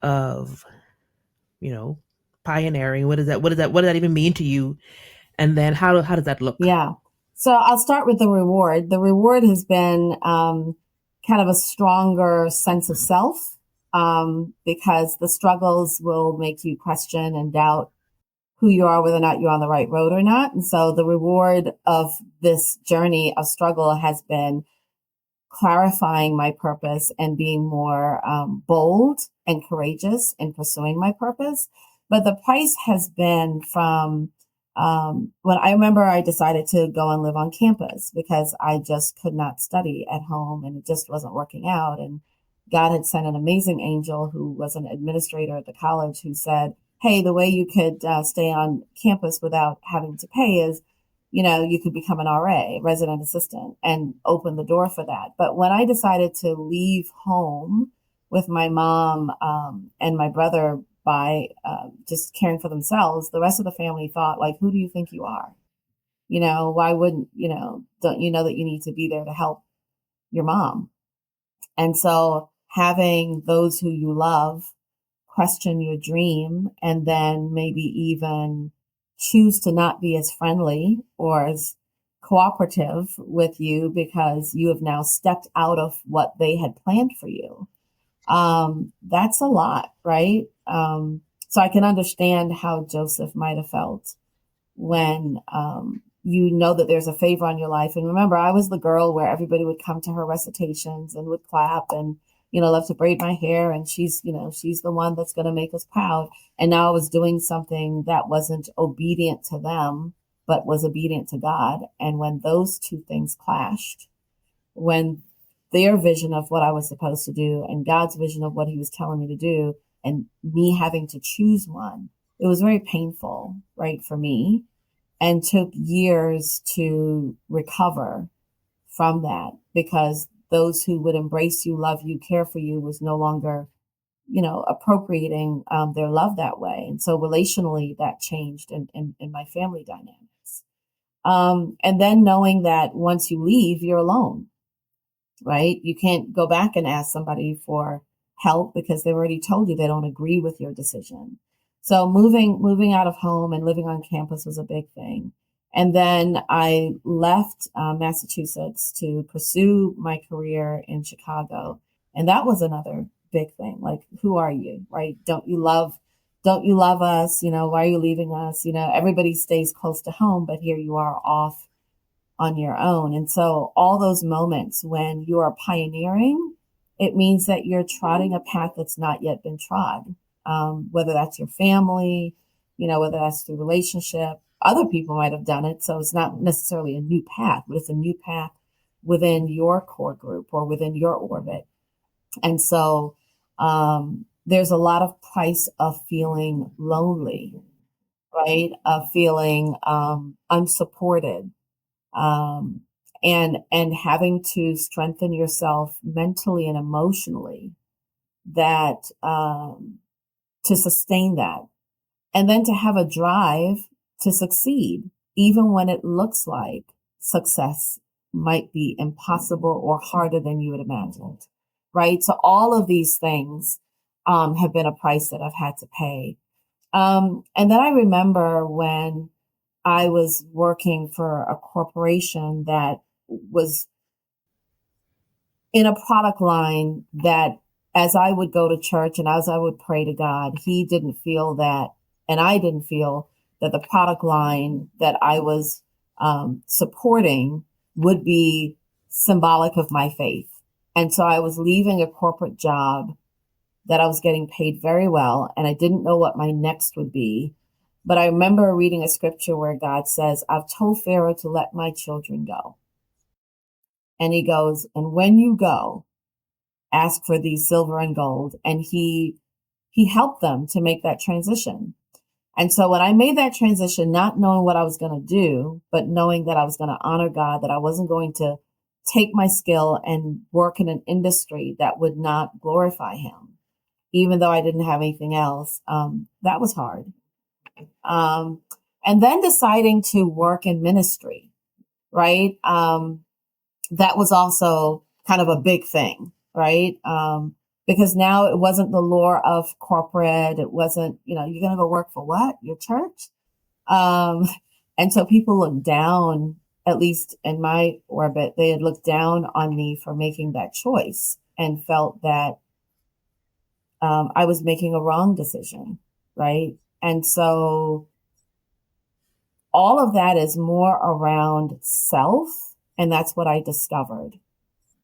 of, you know, pioneering? What is that? What does that even mean to you? And then how does that look? Yeah. So I'll start with the reward. The reward has been kind of a stronger sense of self because the struggles will make you question and doubt who you are, whether or not you're on the right road or not. And so the reward of this journey of struggle has been clarifying my purpose and being more bold and courageous in pursuing my purpose. But the price has been from when I remember I decided to go and live on campus because I just could not study at home and it just wasn't working out. And God had sent an amazing angel who was an administrator at the college who said, hey, the way you could stay on campus without having to pay is you could become an RA, resident assistant, and open the door for that. But when I decided to leave home with my mom and my brother by just caring for themselves, the rest of the family thought, like, who do you think you are? Why wouldn't, don't you know that you need to be there to help your mom? And so having those who you love question your dream and then maybe even choose to not be as friendly or as cooperative with you because you have now stepped out of what they had planned for you. That's a lot, right? So I can understand how Joseph might have felt when you know that there's a favor on your life. And remember, I was the girl where everybody would come to her recitations and would clap and, love to braid my hair. And she's the one that's going to make us proud. And now I was doing something that wasn't obedient to them, but was obedient to God. And when those two things clashed, when their vision of what I was supposed to do and God's vision of what he was telling me to do and me having to choose one, it was very painful, right, for me, and took years to recover from that because those who would embrace you, love you, care for you was no longer, appropriating their love that way. And so relationally that changed in my family dynamics. And then knowing that once you leave, you're alone, right? You can't go back and ask somebody for help because they've already told you they don't agree with your decision. So moving out of home and living on campus was a big thing. And then I left Massachusetts to pursue my career in Chicago. And that was another big thing. Like, who are you, right? Don't you love us? Why are you leaving us? Everybody stays close to home, but here you are off on your own. And so all those moments when you are pioneering, it means that you're trotting a path that's not yet been trod, whether that's your family, whether that's through relationship. Other people might have done it. So it's not necessarily a new path, but it's a new path within your core group or within your orbit. And so there's a lot of price of feeling lonely, right? Of feeling unsupported, and having to strengthen yourself mentally and emotionally that to sustain that, and then to have a drive to succeed, even when it looks like success might be impossible or harder than you had imagined, right? So all of these things have been a price that I've had to pay. And then I remember when I was working for a corporation that was in a product line that as I would go to church and as I would pray to God, he didn't feel that, and I didn't feel that the product line that I was supporting would be symbolic of my faith. And so I was leaving a corporate job that I was getting paid very well, and I didn't know what my next would be. But I remember reading a scripture where God says, I've told Pharaoh to let my children go. And he goes, and when you go, ask for these silver and gold. And he helped them to make that transition. And so when I made that transition, not knowing what I was going to do, but knowing that I was going to honor God, that I wasn't going to take my skill and work in an industry that would not glorify him, even though I didn't have anything else, that was hard. And then deciding to work in ministry, right? That was also kind of a big thing, right? Because now it wasn't the lure of corporate. It wasn't, you're going to go work for what? Your church? And so people looked down, at least in my orbit, they had looked down on me for making that choice and felt that I was making a wrong decision, right? And so all of that is more around self. And that's what I discovered.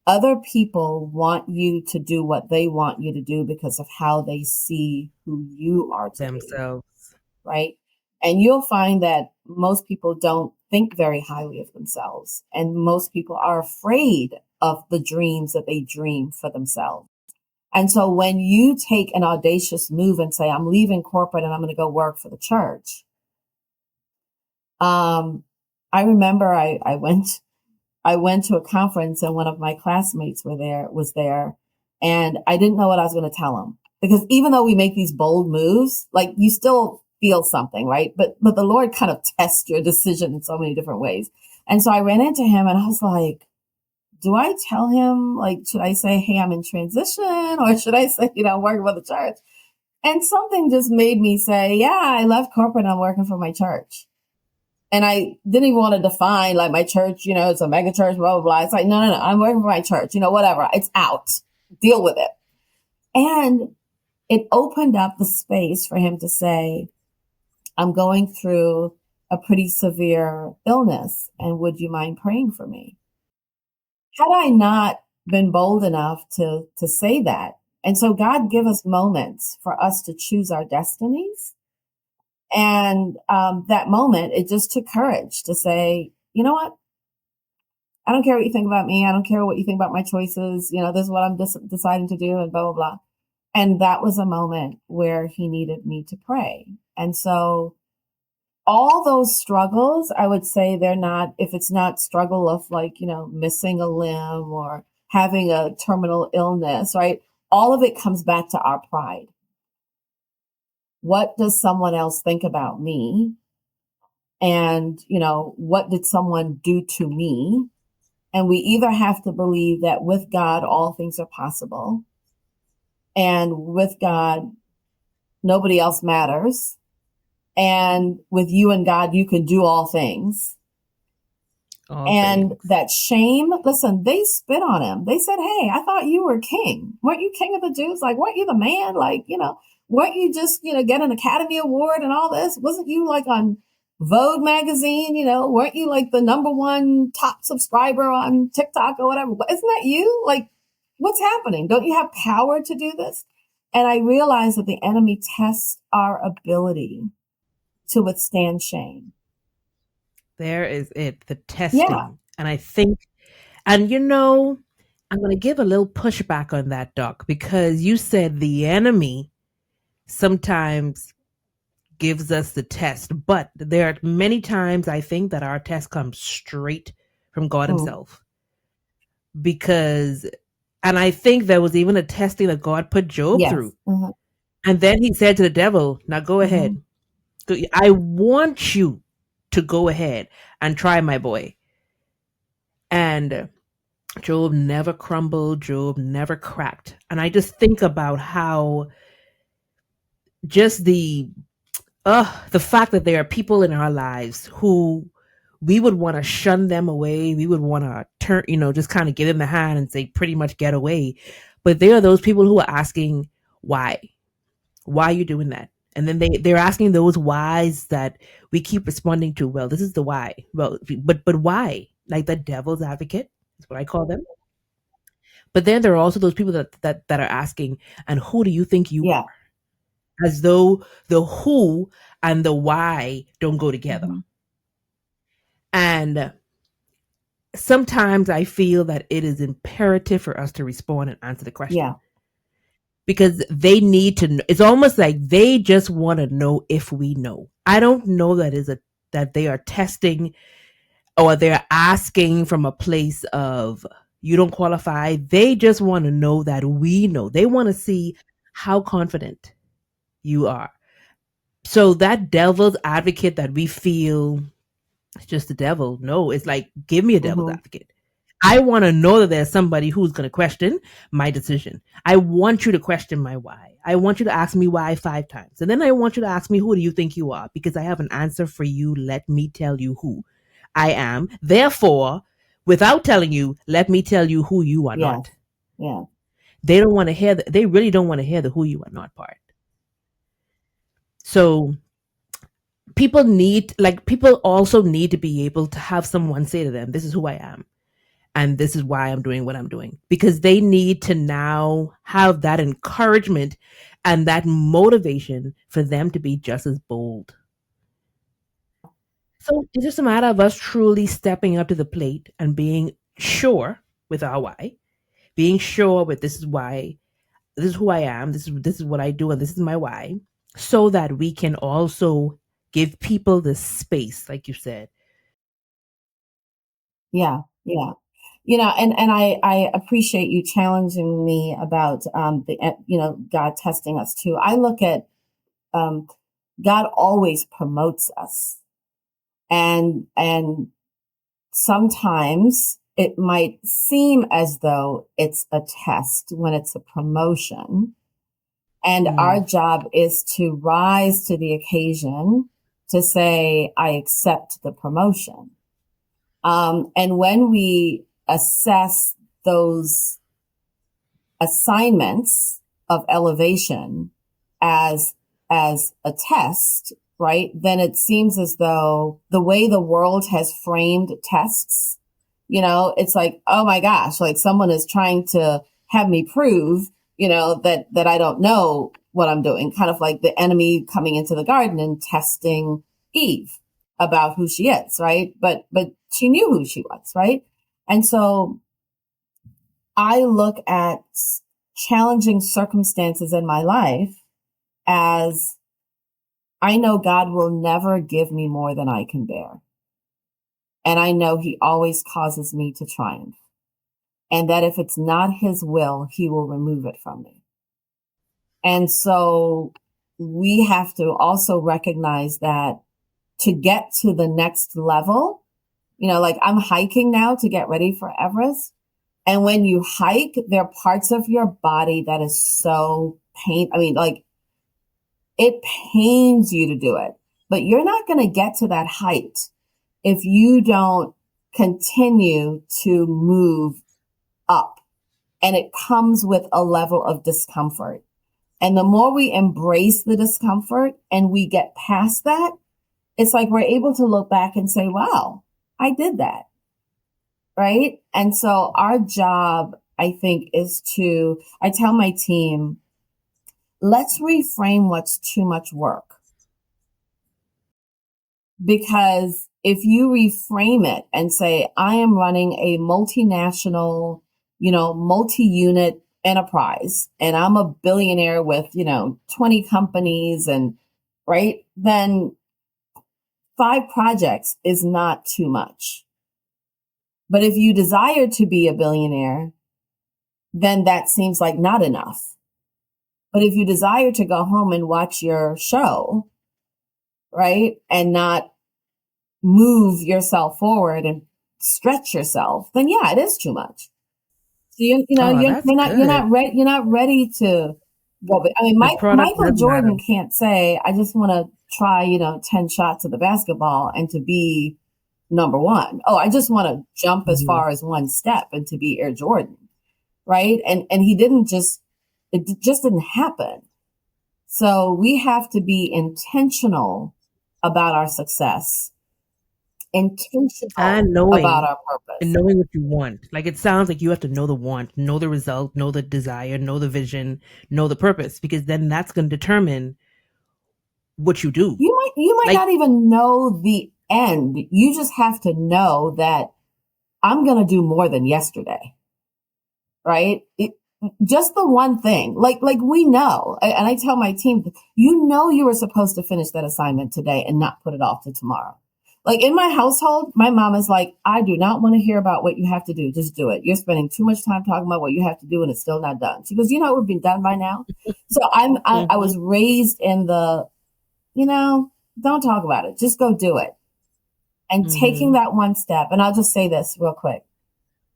Other people want you to do what they want you to do because of how they see who you are to themselves. be, right? And you'll find that most people don't think very highly of themselves. And most people are afraid of the dreams that they dream for themselves. And so when you take an audacious move and say, I'm leaving corporate and I'm going to go work for the church. I remember I went to a conference and one of my classmates was there, and I didn't know what I was going to tell him, because even though we make these bold moves, like, you still feel something, right? But the Lord kind of tests your decision in so many different ways. And so I ran into him and I was like, do I tell him, like, should I say, hey, I'm in transition, or should I say, working for the church? And something just made me say, yeah, I left corporate and I'm working for my church. And I didn't even want to define like my church, it's a mega church, blah, blah, blah. It's like, no, I'm working for my church, whatever. It's out. Deal with it. And it opened up the space for him to say, I'm going through a pretty severe illness. And would you mind praying for me? Had I not been bold enough to say that, and so God give us moments for us to choose our destinies. And that moment, it just took courage to say, you know what? I don't care what you think about me. I don't care what you think about my choices. This is what I'm deciding to do and blah, blah, blah. And that was a moment where he needed me to pray. And so all those struggles, I would say they're not, if it's not struggle of like, missing a limb or having a terminal illness, right? All of it comes back to our pride. What does someone else think about me? And, what did someone do to me? And we either have to believe that with God, all things are possible. And with God, nobody else matters. And with you and God, you can do all things. And that shame, listen, they spit on him. They said, hey, I thought you were king. Weren't you king of the Jews? Like, weren't you the man? Like, weren't you just, get an Academy Award and all this? Wasn't you like on Vogue magazine? Weren't you like the number one top subscriber on TikTok or whatever? Isn't that you? Like, what's happening? Don't you have power to do this? And I realized that the enemy tests our ability to withstand shame. There is it, the testing. Yeah. And I think, and I'm going to give a little pushback on that, Doc, because you said the enemy sometimes gives us the test, but there are many times I think that our test comes straight from God himself. Because, and I think there was even a testing that God put Job through. And then he said to the devil, now go ahead. I want you to go ahead and try, my boy. And Job never crumbled. Job never cracked. And I just think about how just the fact that there are people in our lives who we would want to shun them away. We would want to turn, just kind of give them the hand and say pretty much get away. But there are those people who are asking, why? Why are you doing that? And then they're asking those whys that we keep responding to. Well, this is the why. Well, but why? Like the devil's advocate is what I call them. But then there are also those people that are asking, and who do you think you are? As though the who and the why don't go together. And sometimes I feel that it is imperative for us to respond and answer the question. Yeah. Because they need to know. It's almost like they just want to know if we know. I don't know that they are testing or they're asking from a place of you don't qualify. They just want to know that we know. They want to see how confident you are. So that devil's advocate that we feel it's just the devil. No, it's like, give me a devil's advocate. I want to know that there's somebody who's going to question my decision. I want you to question my why. I want you to ask me why 5 times. And then I want you to ask me, who do you think you are? Because I have an answer for you. Let me tell you who I am. Therefore, without telling you, let me tell you who you are not. Yeah. They don't want to hear they really don't want to hear the who you are not part. So people also need to be able to have someone say to them, this is who I am. And this is why I'm doing what I'm doing, because they need to now have that encouragement and that motivation for them to be just as bold. So it's just a matter of us truly stepping up to the plate and being sure with our why, being sure with this is why, this is who I am, this is what I do, and this is my why, so that we can also give people the space, like you said. Yeah. And I appreciate you challenging me about God testing us too. I look at God always promotes us, and sometimes it might seem as though it's a test when it's a promotion, And our job is to rise to the occasion to say, I accept the promotion. And when we assess those assignments of elevation as a test, right? Then it seems as though the way the world has framed tests, it's like, oh my gosh, like someone is trying to have me prove, that I don't know what I'm doing. Kind of like the enemy coming into the garden and testing Eve about who she is, right? But she knew who she was, right? And so I look at challenging circumstances in my life as I know God will never give me more than I can bear. And I know he always causes me to triumph. And that if it's not his will, he will remove it from me. And so we have to also recognize that to get to the next level, like I'm hiking now to get ready for Everest. And when you hike, there are parts of your body that is so like it pains you to do it, but you're not going to get to that height if you don't continue to move up. And it comes with a level of discomfort. And the more we embrace the discomfort and we get past that, it's like we're able to look back and say, wow, I did that. Right. And so our job, I think, is I tell my team, let's reframe what's too much work. Because if you reframe it and say, I am running a multinational, multi-unit enterprise and I'm a billionaire with, 20 companies and right, then 5 projects is not too much. But if you desire to be a billionaire, then that seems like not enough. But if you desire to go home and watch your show, right, and not move yourself forward and stretch yourself, then yeah, it is too much. So you're not ready to go. I mean, Michael Jordan can't say, I just want to try, 10 shots of the basketball and to be number one. Oh, I just want to jump as far as one step and to be Air Jordan. Right. And he it just didn't happen. So we have to be intentional about our success, intentional about our purpose. And knowing what you want. Like it sounds like you have to know the want, know the result, know the desire, know the vision, know the purpose, because then that's going to determine what you do. You might not even know the end. You just have to know that I'm going to do more than yesterday. Right? Just the one thing, like we know, and I tell my team, you were supposed to finish that assignment today and not put it off to tomorrow. Like in my household, my mom is like, I do not want to hear about what you have to do. Just do it. You're spending too much time talking about what you have to do and it's still not done. She goes, it would be done by now. So I was raised in the, don't talk about it. Just go do it. And taking that one step. And I'll just say this real quick.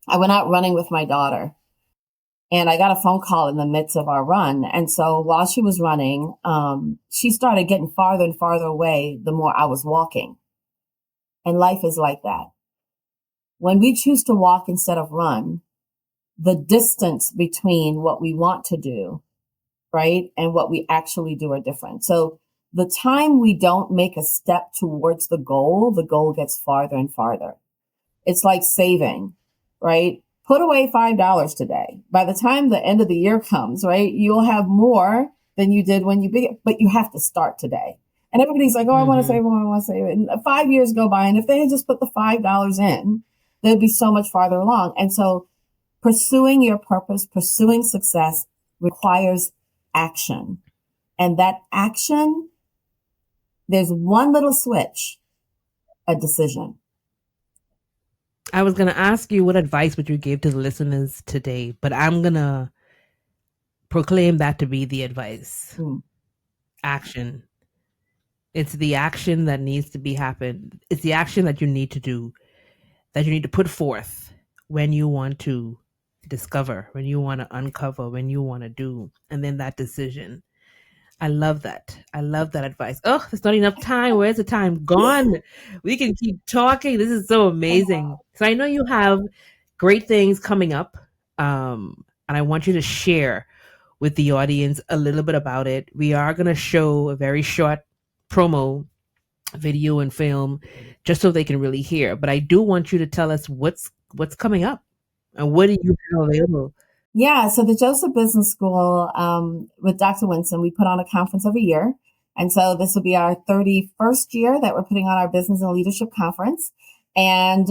I went out running with my daughter. And I got a phone call in the midst of our run. And so while she was running, she started getting farther and farther away the more I was walking. And life is like that. When we choose to walk instead of run, the distance between what we want to do, right, and what we actually do are different. So the time we don't make a step towards the goal gets farther and farther. It's like saving, right? Put away $5 today. By the time the end of the year comes, right, you'll have more than you did when you began, but you have to start today. And everybody's like, oh, I want to save, I want to save it. And 5 years go by. And if they had just put the $5 in, they'd be so much farther along. And so pursuing your purpose, pursuing success requires action. And that action, there's one little switch, a decision. I was going to ask you what advice would you give to the listeners today, but I'm going to proclaim that to be the advice. Action. It's the action that needs to be happened. It's the action that you need to do, that you need to put forth when you want to discover, when you want to uncover, when you want to do, and then that decision. I love that. I love that advice. Oh, there's not enough time. Where's the time gone? We can keep talking. This is so amazing. So I know you have great things coming up. And I want you to share with the audience a little bit about it. We are going to show a very short promo video and film just so they can really hear. But I do want you to tell us what's coming up and what do you have available. Yeah, so the Joseph Business School with Dr. Winston, we put on a conference every year. And so this will be our 31st year that we're putting on our Business and Leadership Conference. And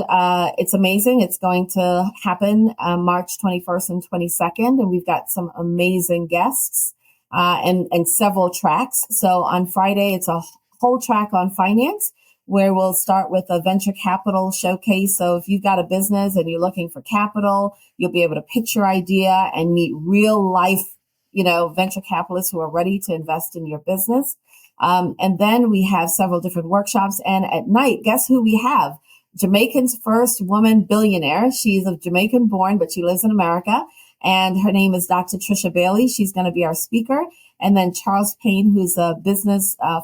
it's amazing. It's going to happen March 21st and 22nd. And we've got some amazing guests and several tracks. So on Friday, it's a whole track on finance, where we'll start with a venture capital showcase. So if you've got a business and you're looking for capital, you'll be able to pitch your idea and meet real life, venture capitalists who are ready to invest in your business. And then we have several different workshops. And at night, guess who we have? Jamaican's first woman billionaire. She's of Jamaican born, but she lives in America. And her name is Dr. Trisha Bailey. She's going to be our speaker. And then Charles Payne, who's a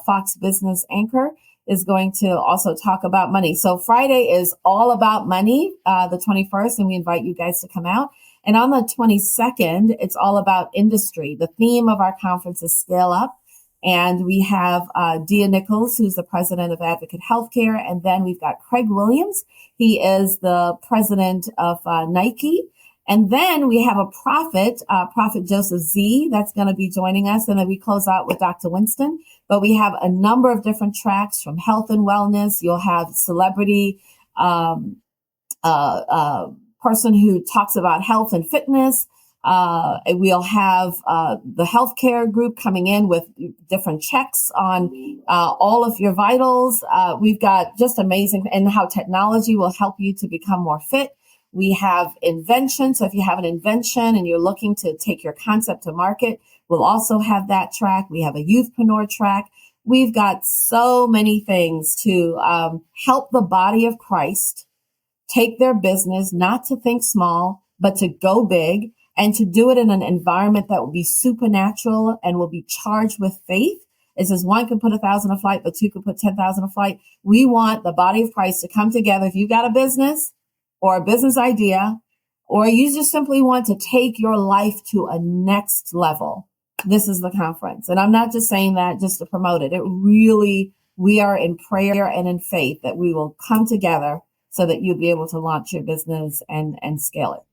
Fox business anchor, is going to also talk about money. So Friday is all about money, the 21st, and we invite you guys to come out. And on the 22nd, it's all about industry. The theme of our conference is Scale Up. And we have Dia Nichols, who's the president of Advocate Healthcare. And then we've got Craig Williams. He is the president of Nike. And then we have a prophet, Prophet Joseph Z, that's going to be joining us. And then we close out with Dr. Winston. But we have a number of different tracks from health and wellness. You'll have celebrity person who talks about health and fitness. We'll have the healthcare group coming in with different checks on all of your vitals. We've got just amazing, and how technology will help you to become more fit. We have invention. So if you have an invention and you're looking to take your concept to market, we'll also have that track. We have a youthpreneur track. We've got so many things to help the body of Christ take their business, not to think small, but to go big, and to do it in an environment that will be supernatural and will be charged with faith. It says one can put 1,000 a flight, but two can put 10,000 a flight. We want the body of Christ to come together. If you've got a business or a business idea, or you just simply want to take your life to a next level, this is the conference. And I'm not just saying that just to promote it. It really, we are in prayer and in faith that we will come together so that you'll be able to launch your business and scale it.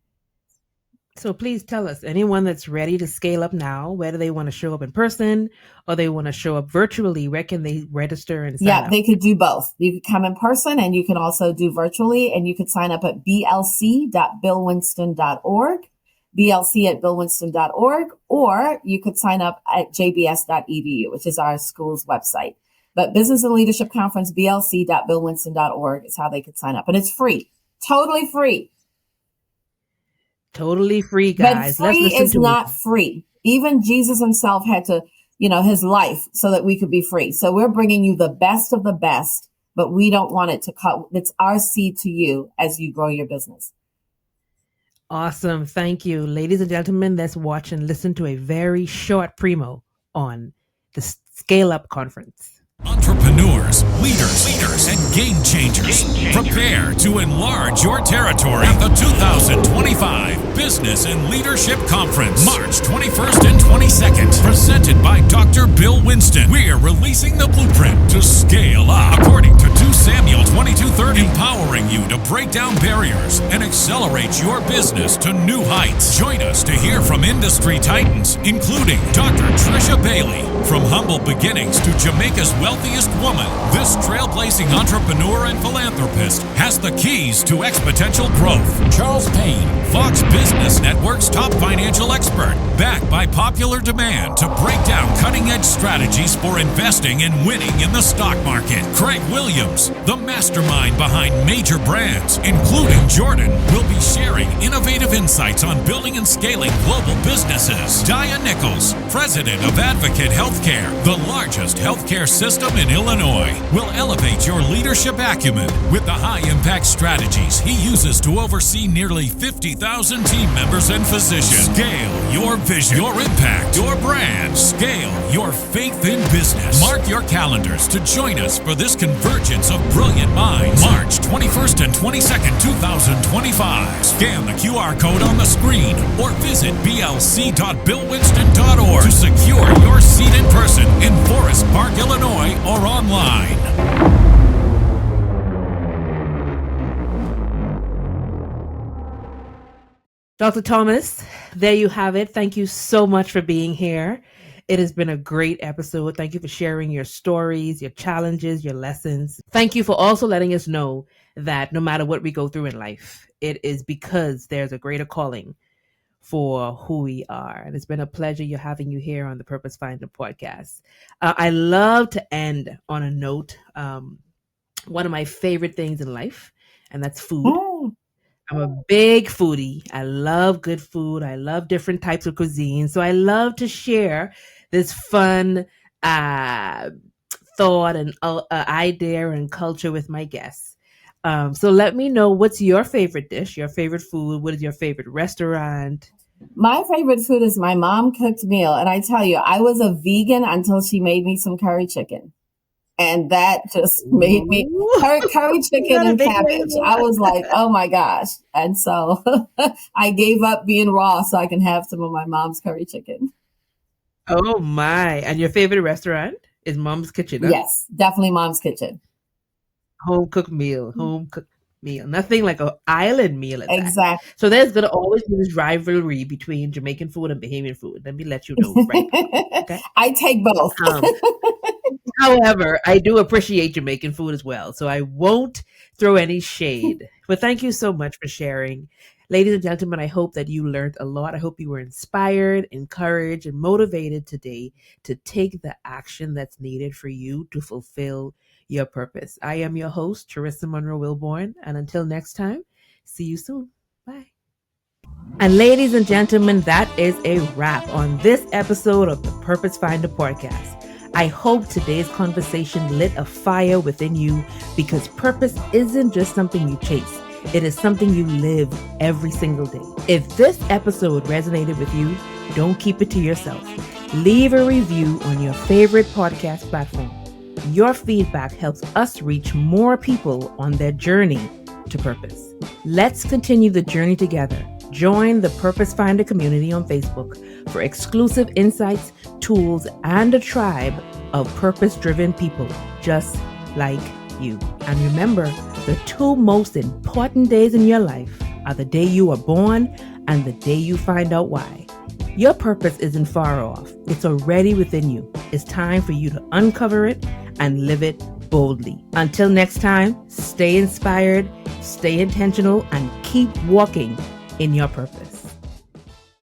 So please tell us, anyone that's ready to scale up now, whether they want to show up in person or they want to show up virtually, where can they register and sign up? Yeah, they could do both. You could come in person and you can also do virtually, and you could sign up at blc.billwinston.org, blc@billwinston.org, or you could sign up at jbs.edu, which is our school's website. But Business and Leadership Conference, blc.billwinston.org is how they could sign up. And it's free, totally free. Totally free, guys. But free is not free. Even Jesus himself had to, his life so that we could be free. So we're bringing you the best of the best, but we don't want it to cut. It's our seed to you as you grow your business. Awesome. Thank you. Ladies and gentlemen, let's watch and listen to a very short primo on the Scale Up Conference. Entrepreneurs, leaders, and game changers. Prepare to enlarge your territory at the 2025 Business and Leadership Conference, March 21st and 22nd. Presented by Dr. Bill Winston. We're releasing the blueprint to scale up. According to 2 Samuel 22:30, empowering you to break down barriers and accelerate your business to new heights. Join us to hear from industry titans, including Dr. Trisha Bailey. From humble beginnings to Jamaica's wealthiest woman, this trailblazing entrepreneur and philanthropist has the keys to exponential growth. Charles Payne, Fox Business Network's top financial expert, backed by popular demand to break down cutting-edge strategies for investing and winning in the stock market. Craig Williams, the mastermind behind major brands, including Jordan, will be sharing innovative insights on building and scaling global businesses. Dia Nichols, president of Advocate Healthcare, the largest healthcare system in Illinois, Illinois, will elevate your leadership acumen with the high-impact strategies he uses to oversee nearly 50,000 team members and physicians. Scale your vision, your impact, your brand. Scale your faith in business. Mark your calendars to join us for this convergence of brilliant minds. March 21st and 22nd, 2025. Scan the QR code on the screen or visit blc.billwinston.org to secure your seat in person in Forest Park, Illinois, or online. Dr. Thomas, there you have it. Thank you so much for being here. It has been a great episode. Thank you for sharing your stories, your challenges, your lessons. Thank you for also letting us know that no matter what we go through in life, it is because there's a greater calling for who we are. And it's been a pleasure having you here on the Purpose Finder podcast. I love to end on a note, one of my favorite things in life, and that's food. Mm. I'm a big foodie. I love good food. I love different types of cuisine. So I love to share this fun thought and idea and culture with my guests. So let me know, what's your favorite dish, your favorite food? What is your favorite restaurant? My favorite food is my mom cooked meal. And I tell you, I was a vegan until she made me some curry chicken. And that just made me curry chicken and cabbage. I was like, oh my gosh. And so I gave up being raw so I can have some of my mom's curry chicken. Oh my. And your favorite restaurant is Mom's Kitchen? Huh? Yes, definitely Mom's Kitchen. Home cooked meal. Nothing like an island meal at Exactly. that. So there's going to always be this rivalry between Jamaican food and Bahamian food. Let me let you know right now. Okay? I take both. However, I do appreciate Jamaican food as well, so I won't throw any shade. But thank you so much for sharing. Ladies and gentlemen, I hope that you learned a lot. I hope you were inspired, encouraged, and motivated today to take the action that's needed for you to fulfill your purpose. I am your host, Teresa Monroe Wilborn, and until next time, see you soon. Bye. And ladies and gentlemen, that is a wrap on this episode of the Purpose Finder podcast. I hope today's conversation lit a fire within you, because purpose isn't just something you chase. It is something you live every single day. If this episode resonated with you, don't keep it to yourself. Leave a review on your favorite podcast platform. Your feedback helps us reach more people on their journey to purpose. Let's continue the journey together. Join the Purpose Finder community on Facebook for exclusive insights, tools, and a tribe of purpose-driven people just like you. And remember, the two most important days in your life are the day you are born and the day you find out why. Your purpose isn't far off. It's already within you. It's time for you to uncover it and live it boldly. Until next time, stay inspired, stay intentional, and keep walking in your purpose.